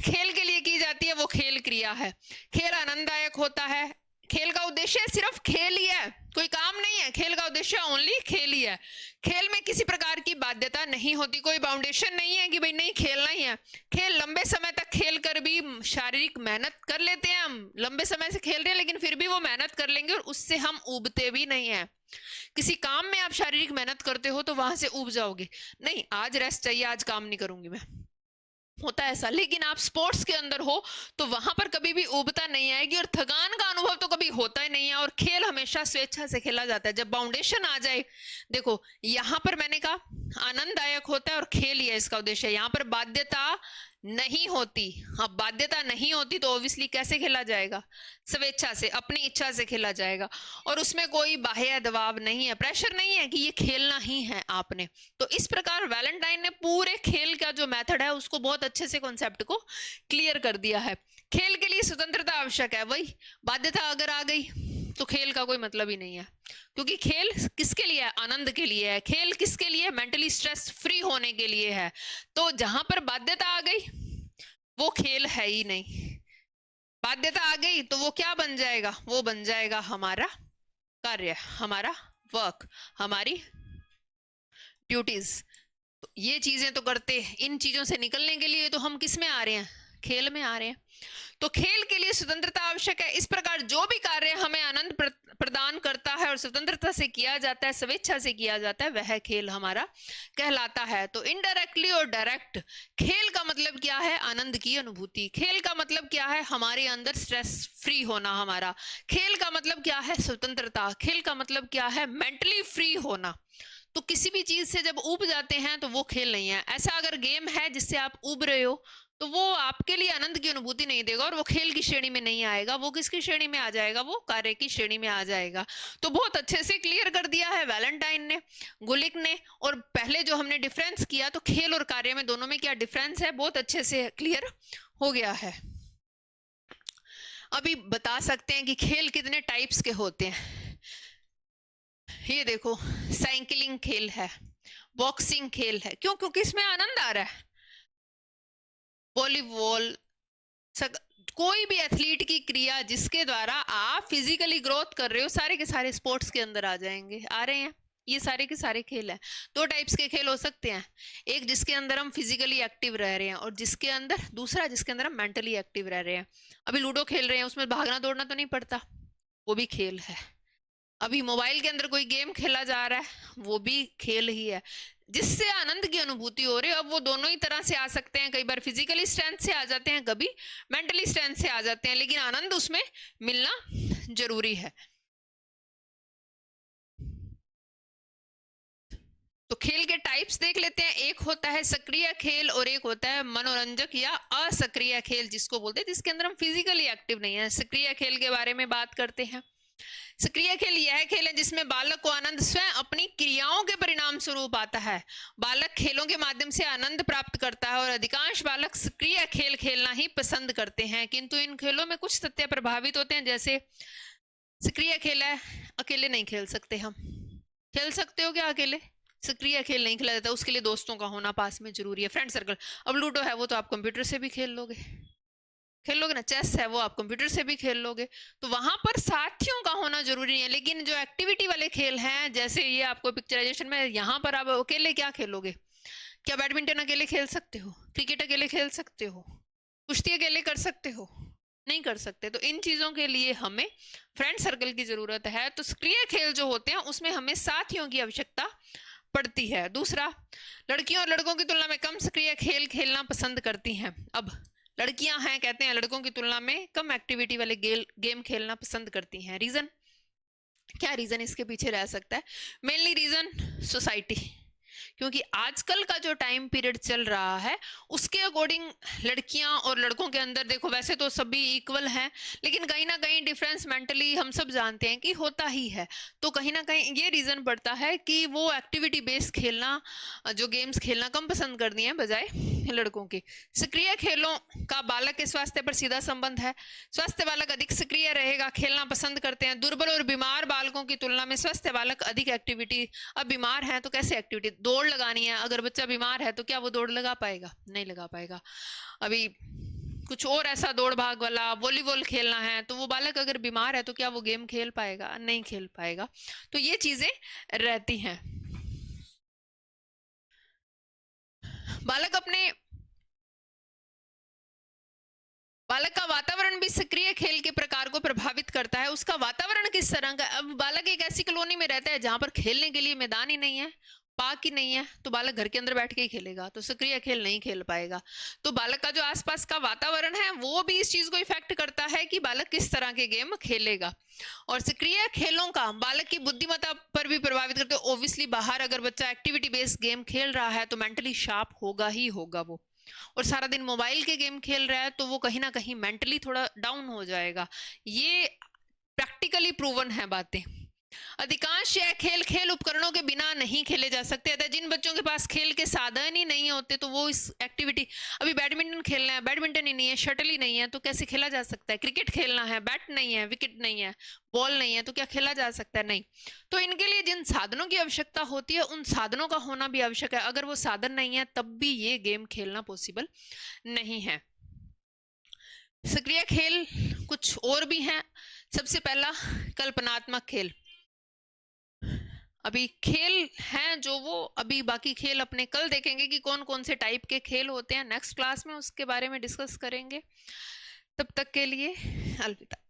खेल के लिए की जाती है वो खेल क्रिया है। खेल आनंददायक होता है। खेल का उद्देश्य सिर्फ खेल ही है, कोई काम नहीं है। खेल का उद्देश्य ओनली खेल ही है। खेल में किसी प्रकार की बाध्यता नहीं होती, कोई बाउंडेशन नहीं है कि भाई नहीं खेलना ही है। खेल लंबे समय तक खेल कर भी शारीरिक मेहनत कर लेते हैं, हम लंबे समय से खेल रहे हैं लेकिन फिर भी वो मेहनत कर लेंगे और उससे हम ऊबते भी नहीं है। किसी काम में आप शारीरिक मेहनत करते हो तो वहां से ऊब जाओगे, नहीं आज रेस्ट चाहिए, आज काम नहीं करूंगी मैं, होता है ऐसा। लेकिन आप स्पोर्ट्स के अंदर हो तो वहां पर कभी भी ऊबता नहीं आएगी और थकान का अनुभव तो कभी होता ही नहीं है। और खेल हमेशा स्वेच्छा से खेला जाता है। जब बाउंडेशन आ जाए, देखो यहां पर मैंने कहा आनंददायक होता है और खेल ही है इसका उद्देश्य। यहां पर बाध्यता नहीं होती। अब बाध्यता नहीं होती तो ऑब्वियसली कैसे खेला जाएगा? स्वेच्छा से, अपनी इच्छा से खेला जाएगा। और उसमें कोई बाह्य दबाव नहीं है, प्रेशर नहीं है कि ये खेलना ही है आपने। तो इस प्रकार वैलेंटाइन ने पूरे खेल का जो मेथड है उसको बहुत अच्छे से कॉन्सेप्ट को क्लियर कर दिया है। खेल के लिए स्वतंत्रता आवश्यक है, वही बाध्यता अगर आ गई तो खेल का कोई मतलब ही नहीं है। क्योंकि खेल किसके लिए है? आनंद के लिए है। खेल किसके लिए? मेंटली स्ट्रेस फ्री होने के लिए है। तो जहां पर बाध्यता आ गई वो खेल है ही नहीं। बाध्यता आ गई तो वो क्या बन जाएगा? वो बन जाएगा हमारा कार्य, हमारा वर्क, हमारी ड्यूटीज। तो ये चीजें तो करते हैं। इन चीजों से निकलने के लिए तो हम किस में आ रहे हैं? खेल में आ रहे हैं। तो खेल के लिए स्वतंत्रता आवश्यक है। इस प्रकार जो भी कार्य हमें आनंद प्रदान करता है और स्वतंत्रता से किया जाता है, स्वेच्छा से किया जाता है, वह खेल हमारा कहलाता है। तो इनडायरेक्टली और डायरेक्ट खेल का मतलब क्या है? आनंद की अनुभूति। खेल का मतलब क्या है? हमारे अंदर स्ट्रेस फ्री होना। हमारा खेल का मतलब क्या है? स्वतंत्रता। खेल का मतलब क्या है? मेंटली फ्री होना। तो किसी भी चीज से जब ऊब जाते हैं तो वो खेल नहीं है। ऐसा अगर गेम है जिससे आप ऊब रहे हो तो वो आपके लिए आनंद की अनुभूति नहीं देगा और वो खेल की श्रेणी में नहीं आएगा। वो किसकी श्रेणी में आ जाएगा? वो कार्य की श्रेणी में आ जाएगा। तो बहुत अच्छे से क्लियर कर दिया है वैलेंटाइन ने, गुलिक ने। और पहले जो हमने डिफरेंस किया तो खेल और कार्य में दोनों में क्या डिफरेंस है, बहुत अच्छे से क्लियर हो गया है। अभी बता सकते हैं कि खेल कितने टाइप्स के होते हैं। ये देखो, साइकिलिंग खेल है, बॉक्सिंग खेल है। क्यों? क्योंकि इसमें आनंद आ रहा है। वॉलीबॉल, कोई भी एथलीट की क्रिया जिसके द्वारा आप फिजिकली ग्रोथ कर रहे हो, सारे के सारे स्पोर्ट्स के अंदर आ जाएंगे, आ रहे हैं। ये सारे के सारे खेल हैं। 2 टाइप्स के खेल हो सकते हैं, एक जिसके अंदर हम फिजिकली एक्टिव रह रहे हैं और जिसके अंदर दूसरा जिसके अंदर हम मेंटली एक्टिव रह रहे हैं। अभी लूडो खेल रहे हैं, उसमें भागना दौड़ना तो नहीं पड़ता, वो भी खेल है। अभी मोबाइल के अंदर कोई गेम खेला जा रहा है, वो भी खेल ही है, जिससे आनंद की अनुभूति हो रही है। अब वो दोनों ही तरह से आ सकते हैं। कई बार फिजिकली स्ट्रेंथ से आ जाते हैं, कभी मेंटली स्ट्रेंथ से आ जाते हैं, लेकिन आनंद उसमें मिलना जरूरी है। तो खेल के टाइप्स देख लेते हैं। एक होता है सक्रिय खेल और एक होता है मनोरंजक या असक्रिय खेल, जिसको बोलते हैं, जिसके अंदर हम फिजिकली एक्टिव नहीं है। सक्रिय खेल के बारे में बात करते हैं। सक्रिय खेल यह खेल है जिसमें बालक को आनंद स्वयं अपनी क्रियाओं के परिणाम स्वरूप आता है। बालक खेलों के माध्यम से आनंद प्राप्त करता है और अधिकांश बालक सक्रिय खेल खेलना ही पसंद करते हैं। किंतु इन खेलों में कुछ तथ्य प्रभावित होते हैं। जैसे सक्रिय खेल है, अकेले नहीं खेल सकते हम। खेल सकते हो क्या अकेले? सक्रिय खेल नहीं खेला जाता, उसके लिए दोस्तों का होना पास में जरूरी है, फ्रेंड सर्कल। अब लूडो है वो तो आप कंप्यूटर से भी खेल लोगे ना। चेस है वो आप कंप्यूटर से भी खेल लोगे। तो वहां पर साथियों का होना जरूरी है। लेकिन जो एक्टिविटी वाले खेल हैं, जैसे ये आपको पिक्चराइजेशन में, यहाँ पर आप अकेले क्या खेलोगे? क्या बैडमिंटन अकेले खेल सकते हो? क्रिकेट अकेले खेल सकते हो? कुश्ती अकेले कर सकते हो? नहीं कर सकते। तो इन चीजों के लिए हमें फ्रेंड सर्कल की जरूरत है। तो सक्रिय खेल जो होते हैं उसमें हमें साथियों की आवश्यकता पड़ती है। दूसरा, लड़कियों और लड़कों की तुलना में कम सक्रिय खेल खेलना पसंद करती हैं। अब लड़कियां हैं, कहते हैं लड़कों की तुलना में कम एक्टिविटी वाले गेम खेलना पसंद करती हैं। रीजन क्या, रीजन इसके पीछे रह सकता है? मेनली रीजन सोसाइटी, क्योंकि आजकल का जो टाइम पीरियड चल रहा है उसके अकॉर्डिंग लड़कियां और लड़कों के अंदर देखो वैसे तो सभी इक्वल हैं, लेकिन कहीं ना कहीं डिफरेंस मेंटली हम सब जानते हैं कि होता ही है। तो कहीं ना कहीं ये रीजन पड़ता है कि वो एक्टिविटी बेस्ड खेलना, जो गेम्स खेलना कम पसंद करती हैं बजाय लड़कों के। सक्रिय खेलों का बालक के स्वास्थ्य पर सीधा संबंध है। स्वस्थ बालक अधिक सक्रिय रहेगा, खेलना पसंद करते हैं। दुर्बल और बीमार बालकों की तुलना में स्वस्थ बालक अधिक एक्टिविटी, अब बीमार है तो कैसे एक्टिविटी, दौड़ लगानी है, अगर बच्चा बीमार है तो क्या वो दौड़ लगा पाएगा? नहीं लगा पाएगा। अभी कुछ और ऐसा दौड़ भाग वाला वॉलीबॉल खेलना है तो वो बालक अगर बीमार है तो क्या वो गेम खेल पाएगा? नहीं खेल पाएगा। तो ये चीजें रहती हैं। बालक का वातावरण भी सक्रिय खेल के प्रकार को प्रभावित करता है। उसका वातावरण किस तरह का? अब बालक एक ऐसी कॉलोनी में रहता है जहां पर खेलने के लिए मैदान ही नहीं है, पार्क ही नहीं है, तो बालक घर के अंदर बैठ के ही खेलेगा, तो सक्रिय खेल नहीं खेल पाएगा। तो बालक का जो आसपास का वातावरण है वो भी इस चीज को इफेक्ट करता है कि बालक किस तरह के गेम खेलेगा। और सक्रिय खेलों का बालक की बुद्धिमत्ता पर भी प्रभावित करते हैं। ऑब्वियसली बाहर अगर बच्चा एक्टिविटी बेस्ड गेम खेल रहा है तो मेंटली शार्प होगा ही होगा वो, और सारा दिन मोबाइल के गेम खेल रहा है तो वो कहीं ना कहीं मेंटली थोड़ा डाउन हो जाएगा। ये प्रैक्टिकली प्रूवन है बातें। अधिकांश यह खेल खेल उपकरणों के बिना नहीं खेले जा सकते। अतः जिन बच्चों के पास खेल के साधन ही नहीं होते तो वो इस एक्टिविटी, अभी बैडमिंटन खेलना है, बैडमिंटन ही नहीं है, शटल ही नहीं है, तो कैसे खेला जा सकता है? क्रिकेट खेलना है, बैट नहीं है, विकेट नहीं है, बॉल नहीं है, तो क्या खेला जा सकता है? नहीं। तो इनके लिए जिन साधनों की आवश्यकता होती है उन साधनों का होना भी आवश्यक है। अगर वो साधन नहीं है तब भी ये गेम खेलना पॉसिबल नहीं है। सक्रिय खेल कुछ और भी हैं। सबसे पहला कल्पनात्मक खेल। अभी खेल हैं जो वो अभी बाकी खेल अपने कल देखेंगे कि कौन कौन से टाइप के खेल होते हैं, नेक्स्ट क्लास में उसके बारे में डिस्कस करेंगे। तब तक के लिए अलविदा।